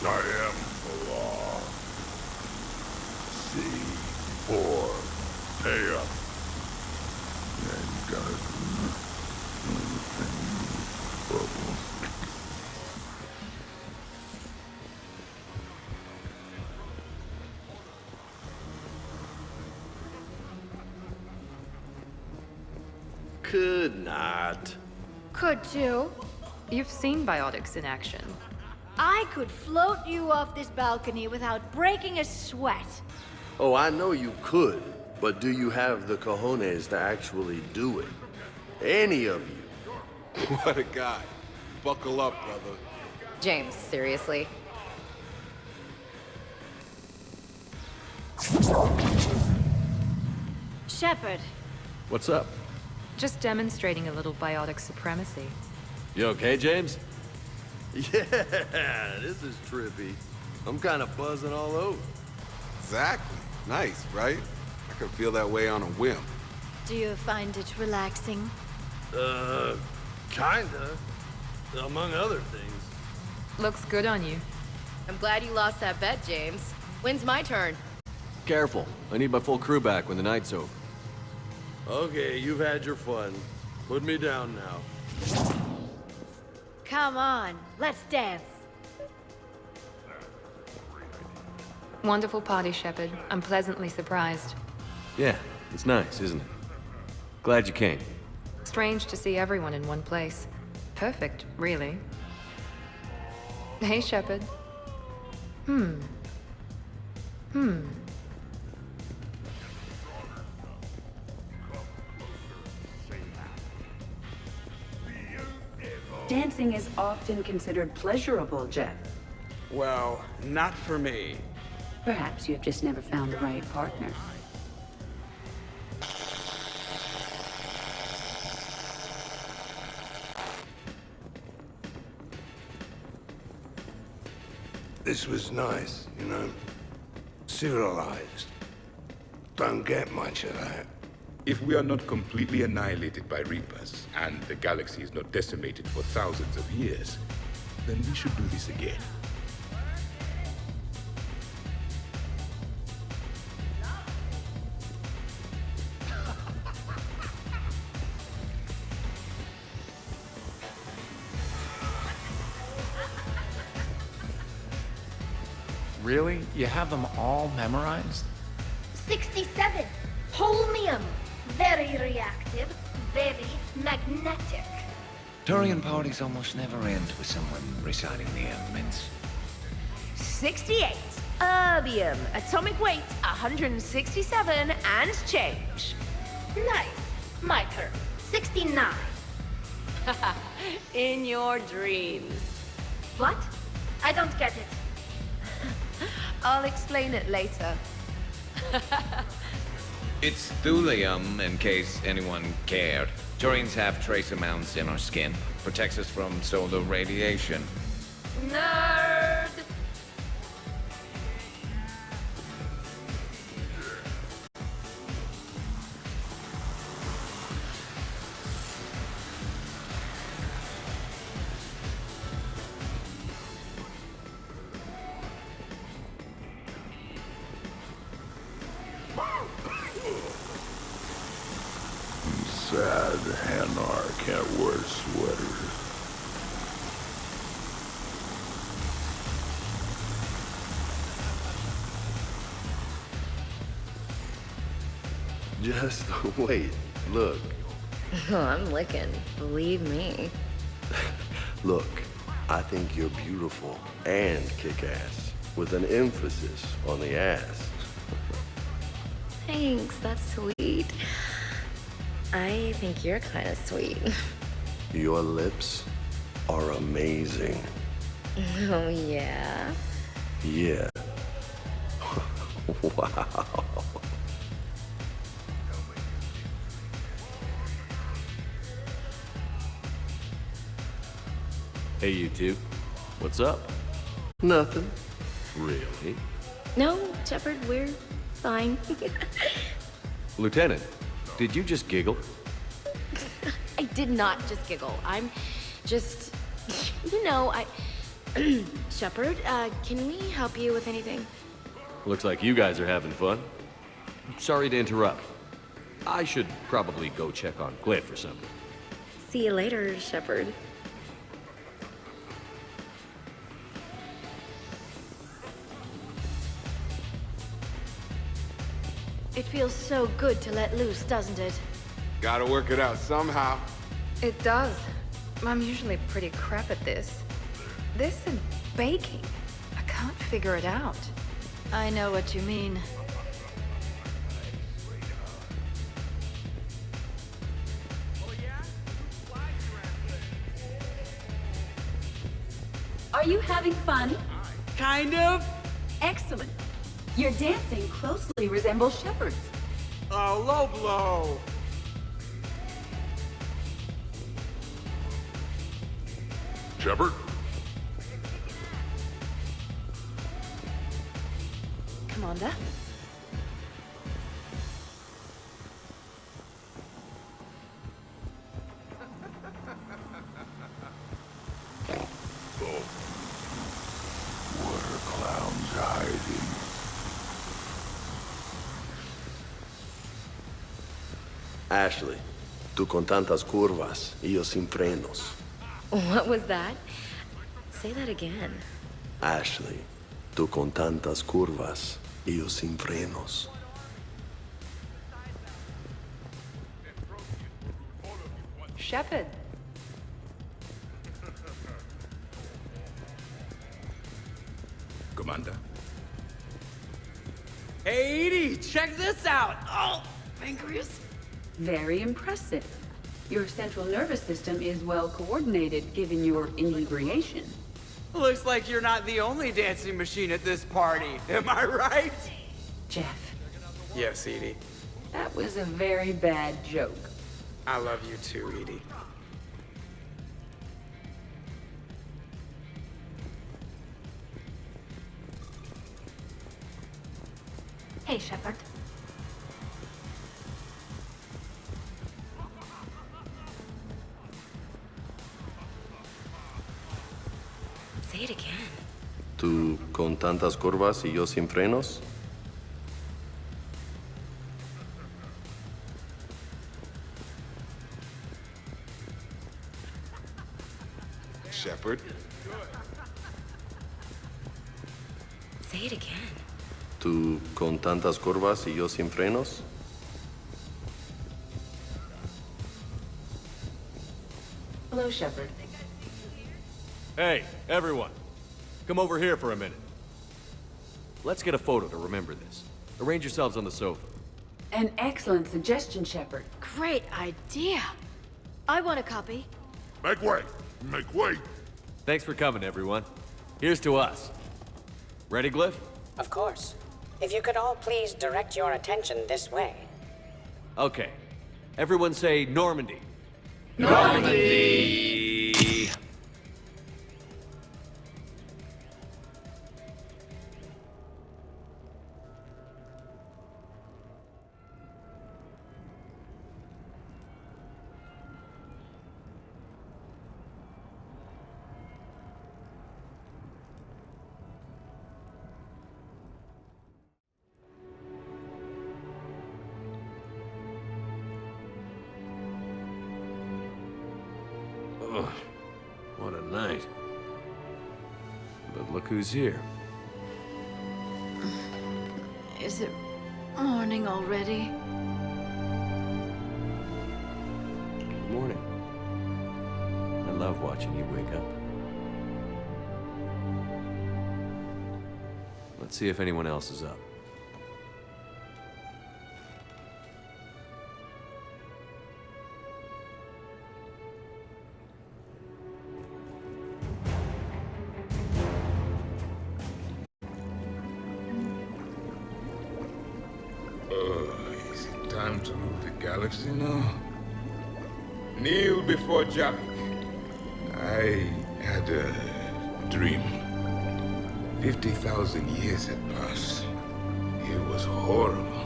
I am the law. C4. Pay up. And Could not. Could too. You've seen biotics in action. I could float you off this balcony without breaking a sweat. Oh, I know you could, but do you have the cojones to actually do it? Any of you? What a guy. Buckle up, brother. James, seriously? Shepard, What's up? Just demonstrating a little biotic supremacy. You okay, James? Yeah, this is trippy. I'm kind of buzzing all over. Exactly. Nice, right? I could feel that way on a whim. Do you find it relaxing? Kinda. Among other things. Looks good on you. I'm glad you lost that bet, James. When's my turn? Careful. I need my full crew back when the night's over. Okay, you've had your fun. Put me down now. Come on, let's dance. Wonderful party, Shepard. I'm pleasantly surprised. Yeah, it's nice, isn't it? Glad you came. Strange to see everyone in one place. Perfect, really. Hey, Shepard. Dancing is often considered pleasurable, Jeff. Well, not for me. Perhaps you have just never found the right partner. This was nice, you know? Civilized. Don't get much of that. If we are not completely annihilated by Reapers, and the galaxy is not decimated for thousands of years, then we should do this again. Really? You have them all memorized? 67. Holmium. Very reactive, very magnetic. Turian parties almost never end with someone reciting the elements. 68. Erbium. Atomic weight 167 and change. Nice. My turn. 69. In your dreams. What? I don't get it. I'll explain it later. It's thulium, in case anyone cared. Turians have trace amounts in our skin. Protects us from solar radiation. Nerd! Sad Hanar can't wear sweaters. Just wait. Look. I'm licking, believe me. Look, I think you're beautiful and kick-ass, with an emphasis on the ass. Thanks, that's sweet. I think you're kind of sweet. Your lips are amazing. Oh, yeah? Yeah. Wow. Hey, you two. What's up? Nothing. Really? No, Shepard, we're fine. Lieutenant, did you just giggle? I did not just giggle. I'm just... You know, Shepard, can we help you with anything? Looks like you guys are having fun. Sorry to interrupt. I should probably go check on Cliff or something. See you later, Shepard. It feels so good to let loose, doesn't it? Gotta work it out somehow. It does. I'm usually pretty crap at this. This and baking. I can't figure it out. I know what you mean. Are you having fun? Kind of. Excellent. Your dancing closely resembles Shepard's. Oh, low blow. Shepard? Commander? What are clowns hiding? Ashley, tú con tantas curvas y yo sin frenos. What was that? Say that again. Ashley, tú con tantas curvas y yo sin frenos. Shepard. Commander. Hey, Edie, check this out! Oh, pancreas. Very impressive. Your central nervous system is well coordinated given your inebriation. Looks like you're not the only dancing machine at this party. Am I right? Jeff, Yes, Edie. that was a very bad joke. I love you too, Edie. Hey, Shepard. Say it again. Tú con tantas curvas y yo sin frenos. Shepard? Say it again. Tú con tantas curvas y yo sin frenos. Hello, Shepard. Hey, everyone. Come over here for a minute. Let's get a photo to remember this. Arrange yourselves on the sofa. An excellent suggestion, Shepard. Great idea. I want a copy. Make way! Make way! Thanks for coming, everyone. Here's to us. Ready, Glyph? Of course. If you could all please direct your attention this way. Okay. Everyone say Normandy. Normandy! Ugh, what a night. But look who's here. Is it morning already? Good morning. I love watching you wake up. Let's see if anyone else is up. Is it time to rule the galaxy now? Kneel before Jack. I had a dream. 50,000 years had passed. It was horrible.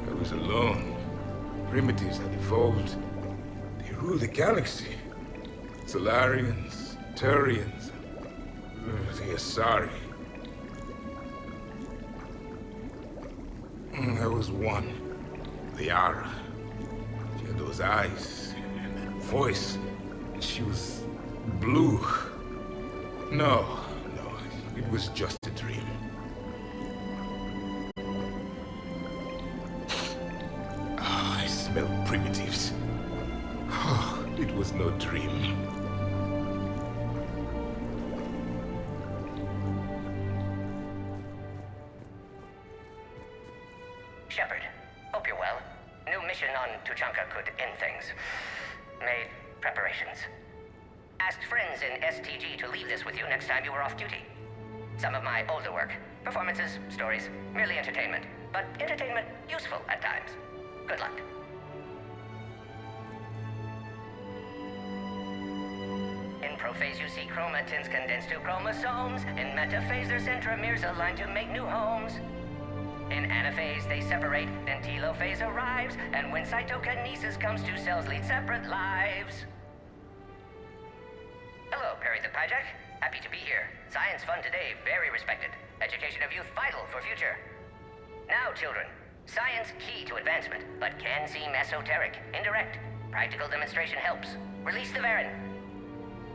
I was alone. Primitives had evolved. They ruled the galaxy. Solarians, Turians, the Asari. I was one. Liara. She had those eyes and that voice. She was blue. No, it was just a dream. I smelled primitives. Oh, it was no dream. Shepard, hope you're well. New mission on Tuchanka could end things. Made preparations. Asked friends in STG to leave this with you next time you were off duty. Some of my older work. Performances, stories, merely entertainment. But entertainment useful at times. Good luck. In prophase, you see chromatins condensed to chromosomes. In metaphase, their centromeres align to make new homes. In anaphase, they separate, then telophase arrives, and when cytokinesis comes, two cells lead separate lives. Hello, Perry the Pyjak. Happy to be here. Science fun today, very respected. Education of youth vital for future. Now, children, science key to advancement, but can seem esoteric, indirect. Practical demonstration helps. Release the Varen.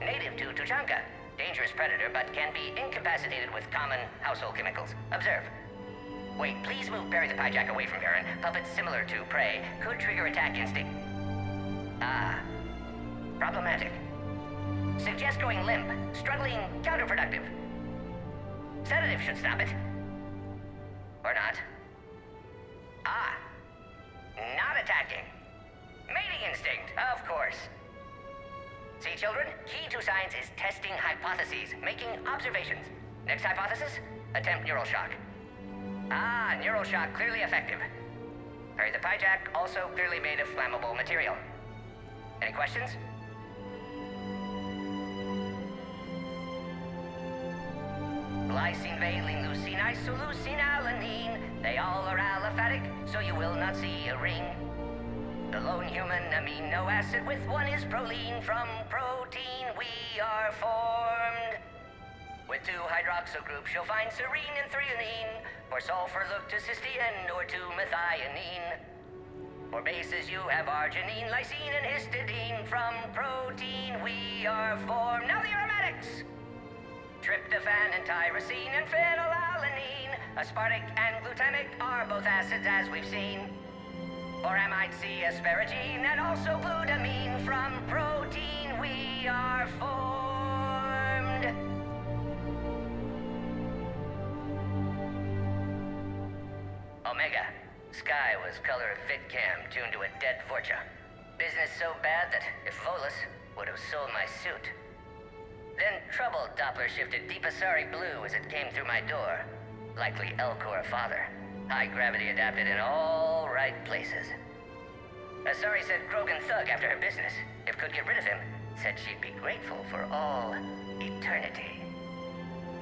Native to Tuchanka. Dangerous predator, but can be incapacitated with common household chemicals. Observe. Wait, please move Perry the Pyjak away from Varen. Puppets similar to prey could trigger attack instinct. Ah. Problematic. Suggest going limp. Struggling, counterproductive. Sedative should stop it. Or not. Ah. Not attacking. Mating instinct, of course. See, children? Key to science is testing hypotheses, making observations. Next hypothesis? Attempt neural shock. Ah, neural shock clearly effective. Perry the Pyjak also clearly made of flammable material. Any questions? Glycine, valine, leucine, isoleucine, alanine. They all are aliphatic, so you will not see a ring. The lone human amino acid with one is proline. From protein we are formed. With two hydroxyl groups, you'll find serine and threonine. For sulfur, look to cysteine or to methionine. For bases, you have arginine, lysine, and histidine. From protein, we are formed. Now the aromatics! Tryptophan and tyrosine and phenylalanine. Aspartic and glutamic are both acids, as we've seen. For amide C, asparagine, and also glutamine. From protein, we are formed. Omega. Sky was color of VidCam, tuned to a dead Forcha. Business so bad that if Volus would have sold my suit. Then troubled Doppler shifted Deep Asari blue as it came through my door. Likely Elcor father. High gravity adapted in all right places. Asari said Krogan thug after her business. If could get rid of him, said she'd be grateful for all eternity.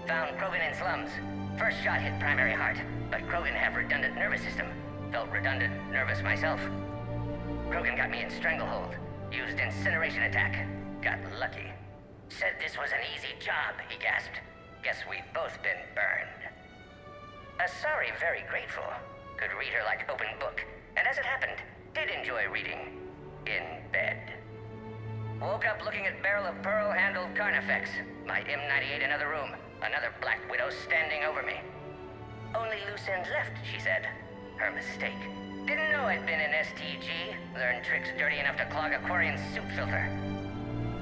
Found Krogan in slums. First shot hit primary heart, but Krogan have redundant nervous system. Felt redundant, nervous myself. Krogan got me in stranglehold. Used incineration attack. Got lucky. Said this was an easy job, he gasped. Guess we've both been burned. Asari very grateful. Could read her like open book. And as it happened, did enjoy reading. In bed. Woke up looking at barrel of pearl-handled Carnifex. My M98 another room. Another Black Widow standing over me. Only loose end left, she said. Her mistake. Didn't know I'd been in STG. Learned tricks dirty enough to clog a Quarian soup filter.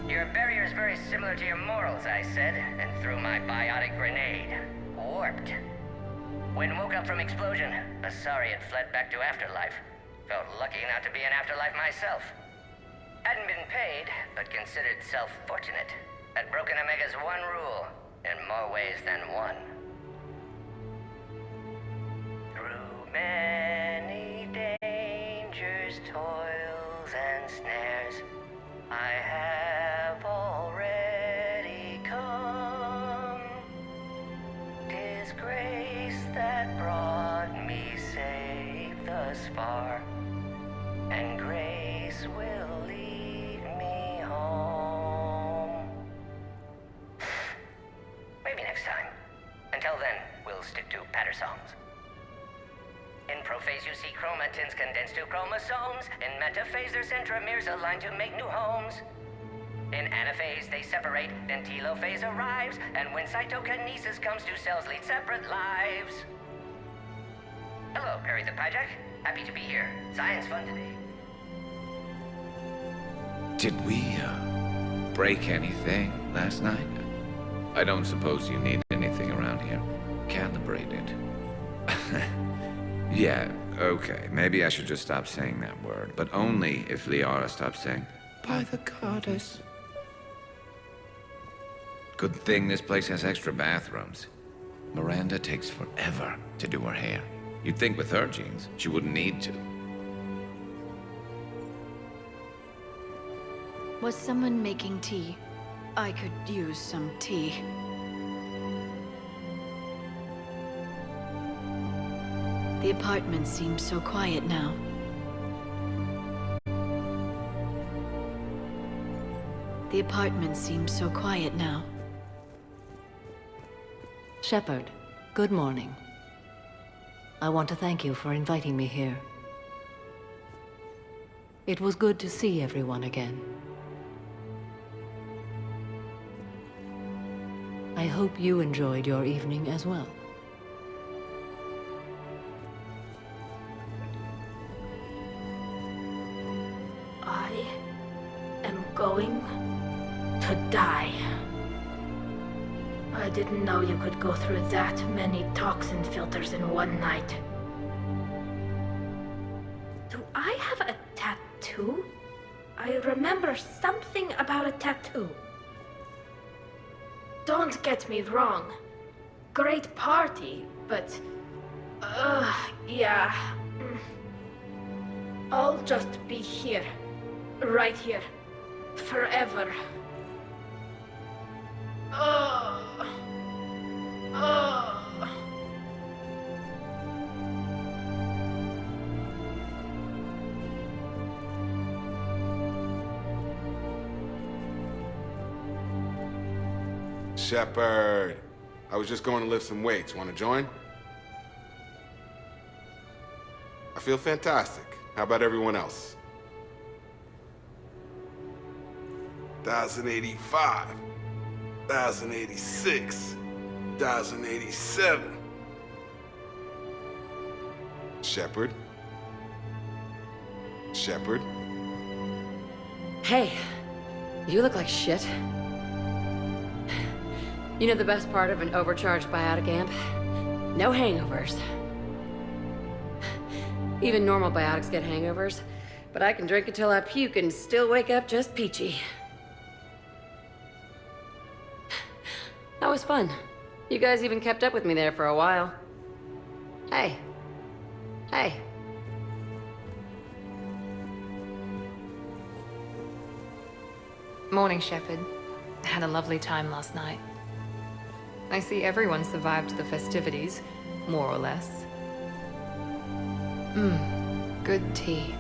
Your barrier's very similar to your morals, I said, and threw my biotic grenade. Warped. When woke up from explosion, Asari had fled back to Afterlife. Felt lucky not to be in Afterlife myself. Hadn't been paid, but considered self-fortunate. Had broken Omega's one rule, in more ways than one. Through many dangers, toils, and snares, I have already come. 'Tis grace that brought me safe thus far, and grace will lead me home. Maybe next time. Until then, we'll stick to patter songs. In prophase, you see chromatins condensed to chromosomes. In metaphase, their centromeres align to make new homes. In anaphase, they separate, then telophase arrives, and when cytokinesis comes, two cells lead separate lives. Hello, Perry the Pyjak. Happy to be here. Science fun today. Did we, break anything last night? I don't suppose you need anything around here. Calibrated. Yeah, okay. Maybe I should just stop saying that word, but only if Liara stops saying, "By the goddess." Good thing this place has extra bathrooms. Miranda takes forever to do her hair. You'd think with her genes, she wouldn't need to. Was someone making tea? I could use some tea. The apartment seems so quiet now. The apartment seems so quiet now. Shepard, good morning. I want to thank you for inviting me here. It was good to see everyone again. I hope you enjoyed your evening as well. I am going to die. I didn't know you could go through that many toxin filters in one night. Do I have a tattoo? I remember something about a tattoo. Don't get me wrong. Great party, but... yeah. I'll just be here. Right here. Forever. Shepard, I was just going to lift some weights. Want to join? I feel fantastic. How about everyone else? 1,085, 1,086, 1,087. Shepard? Shepard? Hey, you look like shit. You know the best part of an overcharged biotic amp? No hangovers. Even normal biotics get hangovers, but I can drink until I puke and still wake up just peachy. That was fun. You guys even kept up with me there for a while. Hey. Hey. Morning, Shepard. Had a lovely time last night. I see everyone survived the festivities, more or less. Good tea.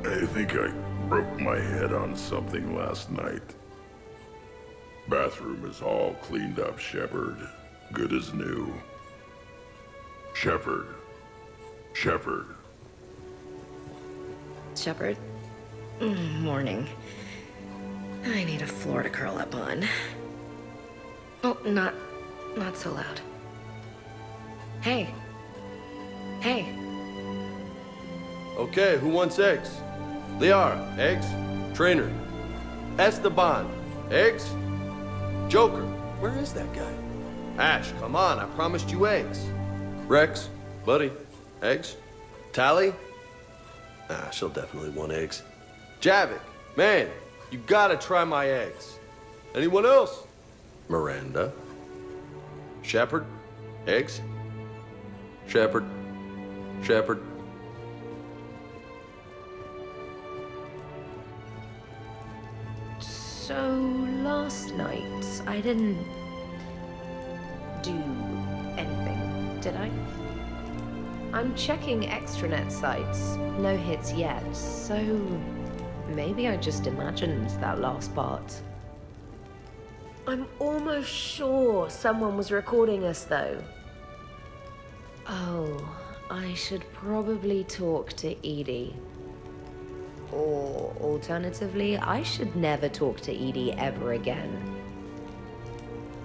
I think I broke my head on something last night. Bathroom is all cleaned up, Shepard. Good as new. Shepard. Shepard. Shepard? Morning. I need a floor to curl up on. Oh, not so loud. Hey. Hey. Okay, who wants eggs? Liara, eggs. Trainer. Esteban, eggs. Joker, where is that guy? Ash, come on, I promised you eggs. Rex, buddy, eggs. Tally? Ah, she'll definitely want eggs. Javik, man, you gotta try my eggs. Anyone else? Miranda. Shepard, eggs. Shepard. Shepard. So, last night, I didn't do anything, did I? I'm checking extranet sites. No hits yet, so maybe I just imagined that last part. I'm almost sure someone was recording us, though. Oh, I should probably talk to Edie. Or, alternatively, I should never talk to Edie ever again.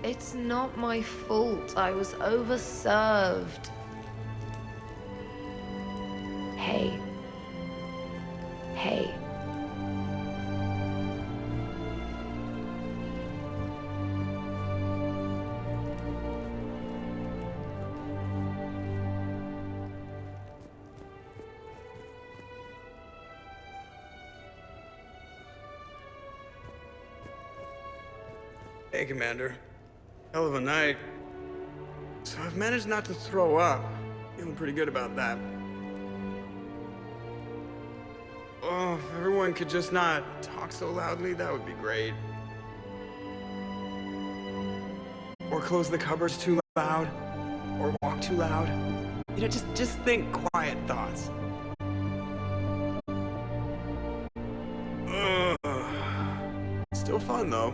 It's not my fault. I was overserved. Hey. Hey. Hey, Commander. Hell of a night. So I've managed not to throw up. Feeling pretty good about that. Oh, Oh, if everyone could just not talk so loudly, that would be great. Or close the cupboards too loud. Or walk too loud. You know, just think quiet thoughts. Still fun, though.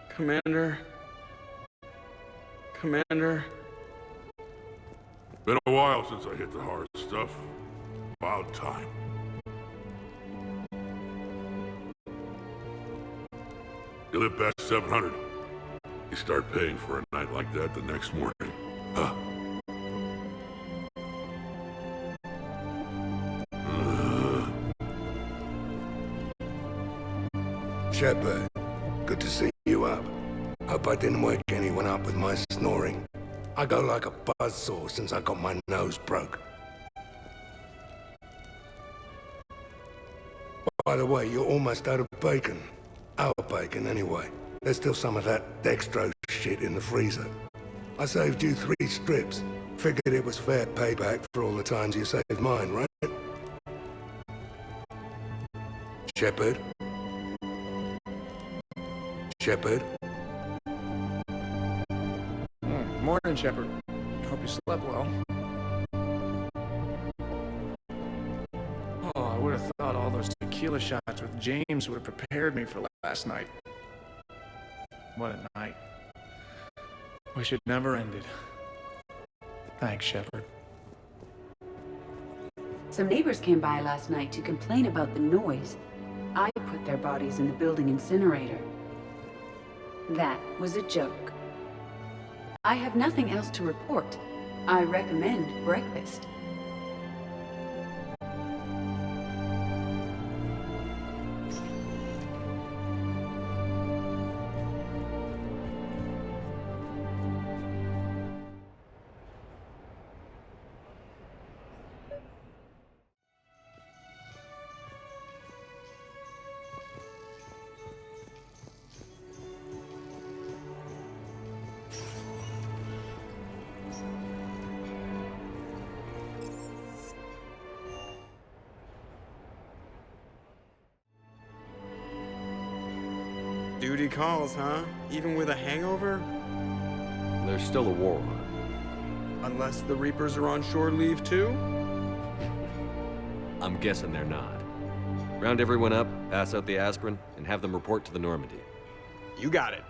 Commander. Been a while since I hit the hard stuff. About time. You live past 700. You start paying for a night like that the next morning. Huh. Shepard, good to see you up. Hope I didn't wake anyone up with my snoring. I go like a buzzsaw since I got my nose broke. By the way, you're almost out of bacon. Our bacon, anyway. There's still some of that dextrose shit in the freezer. I saved you 3 strips. Figured it was fair payback for all the times you saved mine, right? Shepard? Shepard? Morning, Shepard. Hope you slept well. Oh, I would have thought all those tequila shots with James would have prepared me for last night. What a night. Wish it never ended. Thanks, Shepard. Some neighbors came by last night to complain about the noise. I put their bodies in the building incinerator. That was a joke. I have nothing else to report. I recommend breakfast. Duty calls, huh? Even with a hangover? There's still a war on. Unless the Reapers are on shore leave too? I'm guessing they're not. Round everyone up, pass out the aspirin, and have them report to the Normandy. You got it.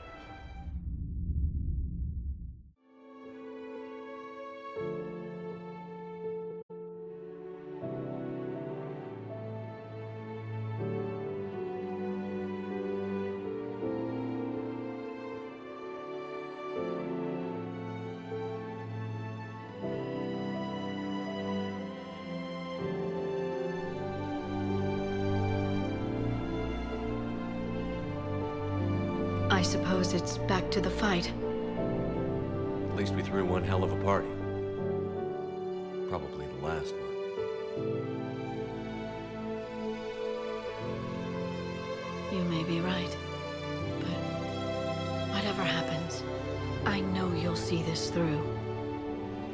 I suppose it's back to the fight. At least we threw one hell of a party. Probably the last one. You may be right. But whatever happens, I know you'll see this through.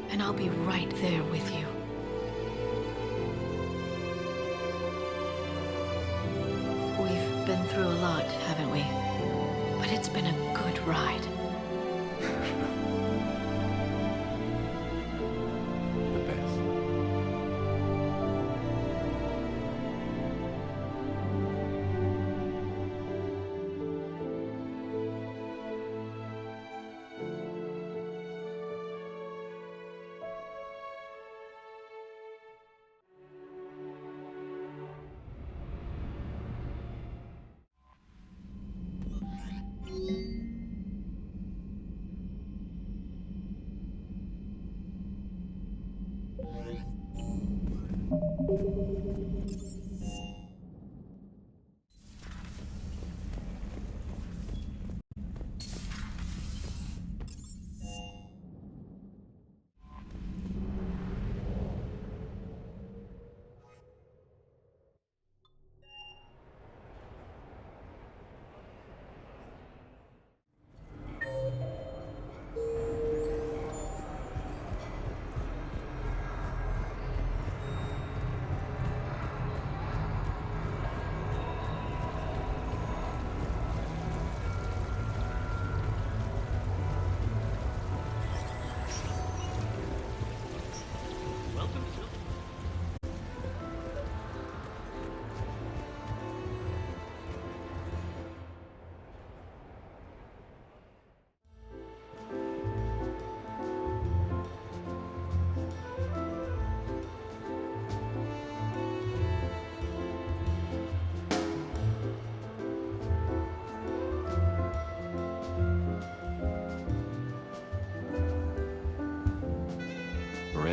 And I'll be right there with you. We've been through a lot, haven't we? But it's been a good ride. The best.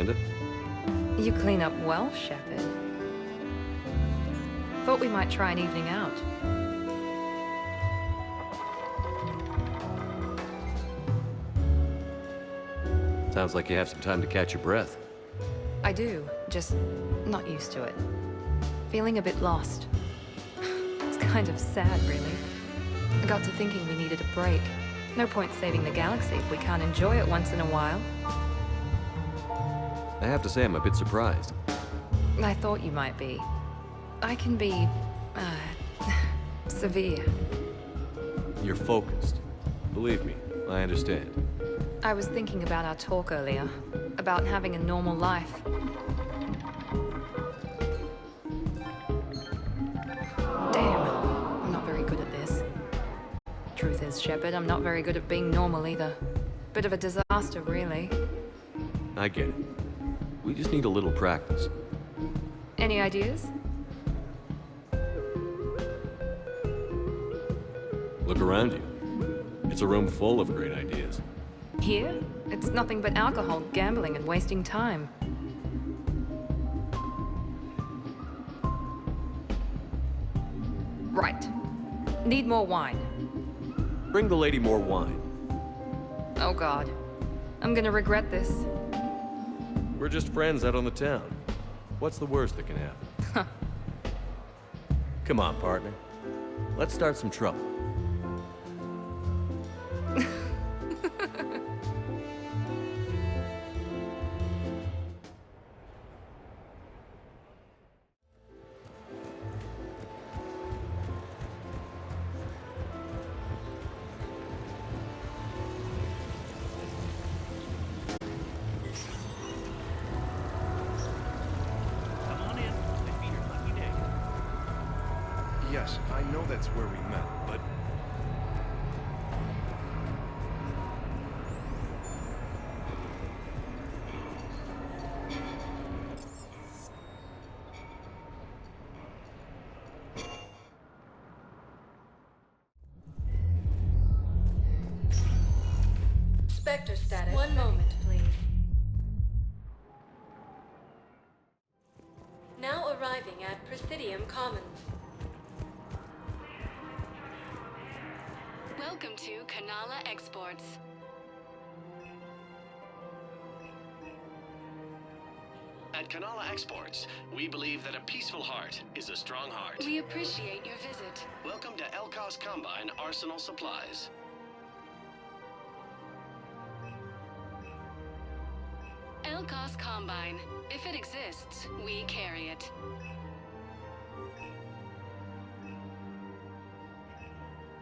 Miranda? You clean up well, Shepard. Thought we might try an evening out. Sounds like you have some time to catch your breath. I do, just not used to it. Feeling a bit lost. It's kind of sad, really. I got to thinking we needed a break. No point saving the galaxy if we can't enjoy it once in a while. I have to say I'm a bit surprised. I thought you might be. I can be, severe. You're focused. Believe me, I understand. I was thinking about our talk earlier, about having a normal life. Damn, I'm not very good at this. Truth is, Shepard, I'm not very good at being normal either. Bit of a disaster, really. I get it. We just need a little practice. Any ideas? Look around you. It's a room full of great ideas. Here? It's nothing but alcohol, gambling, and wasting time. Right. Need more wine. Bring the lady more wine. Oh God. I'm gonna regret this. We're just friends out on the town. What's the worst that can happen? Come on, partner. Let's start some trouble. Yes, I know that's where we met, but... Spectre status. One moment, please. Now arriving at Presidium Commons. Welcome to Kanala Exports. At Kanala Exports, we believe that a peaceful heart is a strong heart. We appreciate your visit. Welcome to Elkos Combine Arsenal Supplies. Elkos Combine. If it exists, we carry it.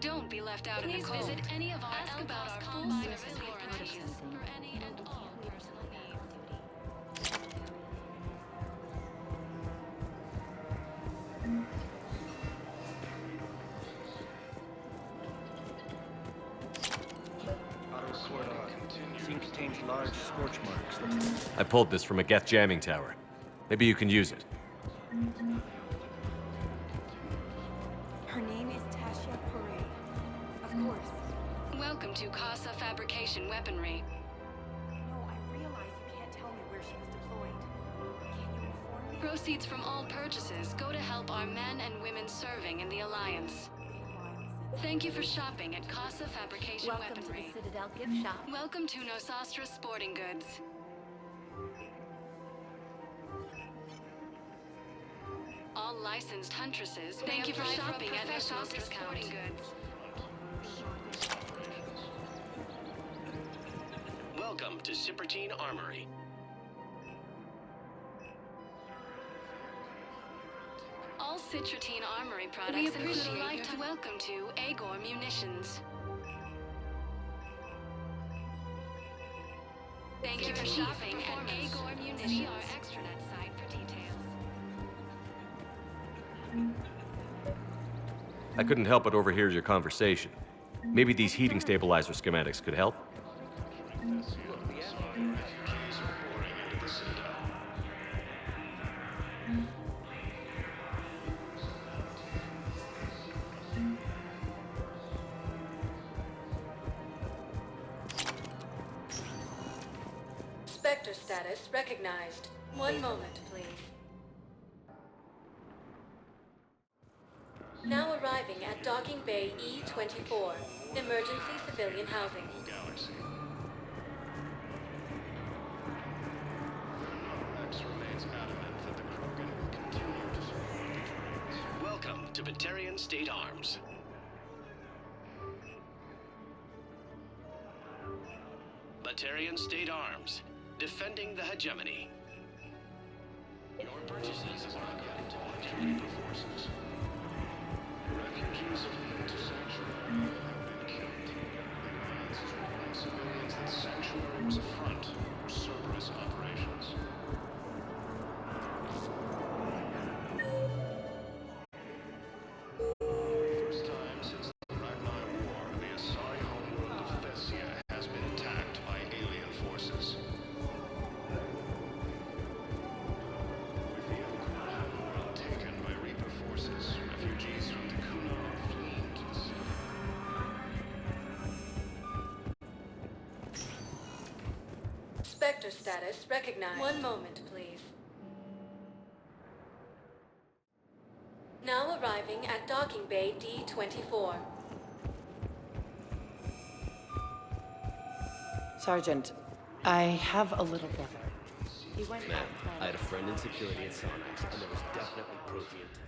Don't be left out in the cold. Visit any of our Elkos Combine service warranties for any and all personal needs. Seems contains large scorch marks. I pulled this from a Geth jamming tower. Maybe you can use it. Her name is Tasha Parade. Of course. Welcome to Casa Fabrication Weaponry. No, I realize you can't tell me where she was deployed. Can you inform me? Proceeds from all purchases go to help our men and women serving in the Alliance. Thank you for shopping at Casa Fabrication Weaponry. To the Citadel gift shop. Welcome to Nosastra Sporting Goods. All licensed huntresses. Thank you for shopping at Nosastra Sporting Goods. Welcome to Cipertine Armory. All Citratine Armory products include a lifetime welcome to Agor Munitions. Thank you for shopping at Agor Munitions. See our extranet site for details. I couldn't help but overhear your conversation. Maybe these heating stabilizer schematics could help? Spectre Spectre status recognized. One moment, please. Now arriving at Docking Bay E-24, emergency civilian housing. Galaxy. X remains adamant that the Krogan will continue to support the trains. Welcome to Batarian State Arms. Batarian State Arms, defending the hegemony. Your purchases are equipped to Reaper forces. Refugees fleeing to Sanctuary have been killed. The Alliance is warning civilians that Sanctuary was a front for Cerberus operations. First time since the Ragnar War, the Asari homeworld of Thessia has been attacked by alien forces. With the Elkor homeworld taken by Reaper forces, refugees from Takuna are fleeing to the city. Spectre status recognized. One moment, please. Now arriving at Docking Bay D-24. Sergeant, I have a little brother. He went Man, out. I had a friend in security at Sonax, and there was definitely protein tech.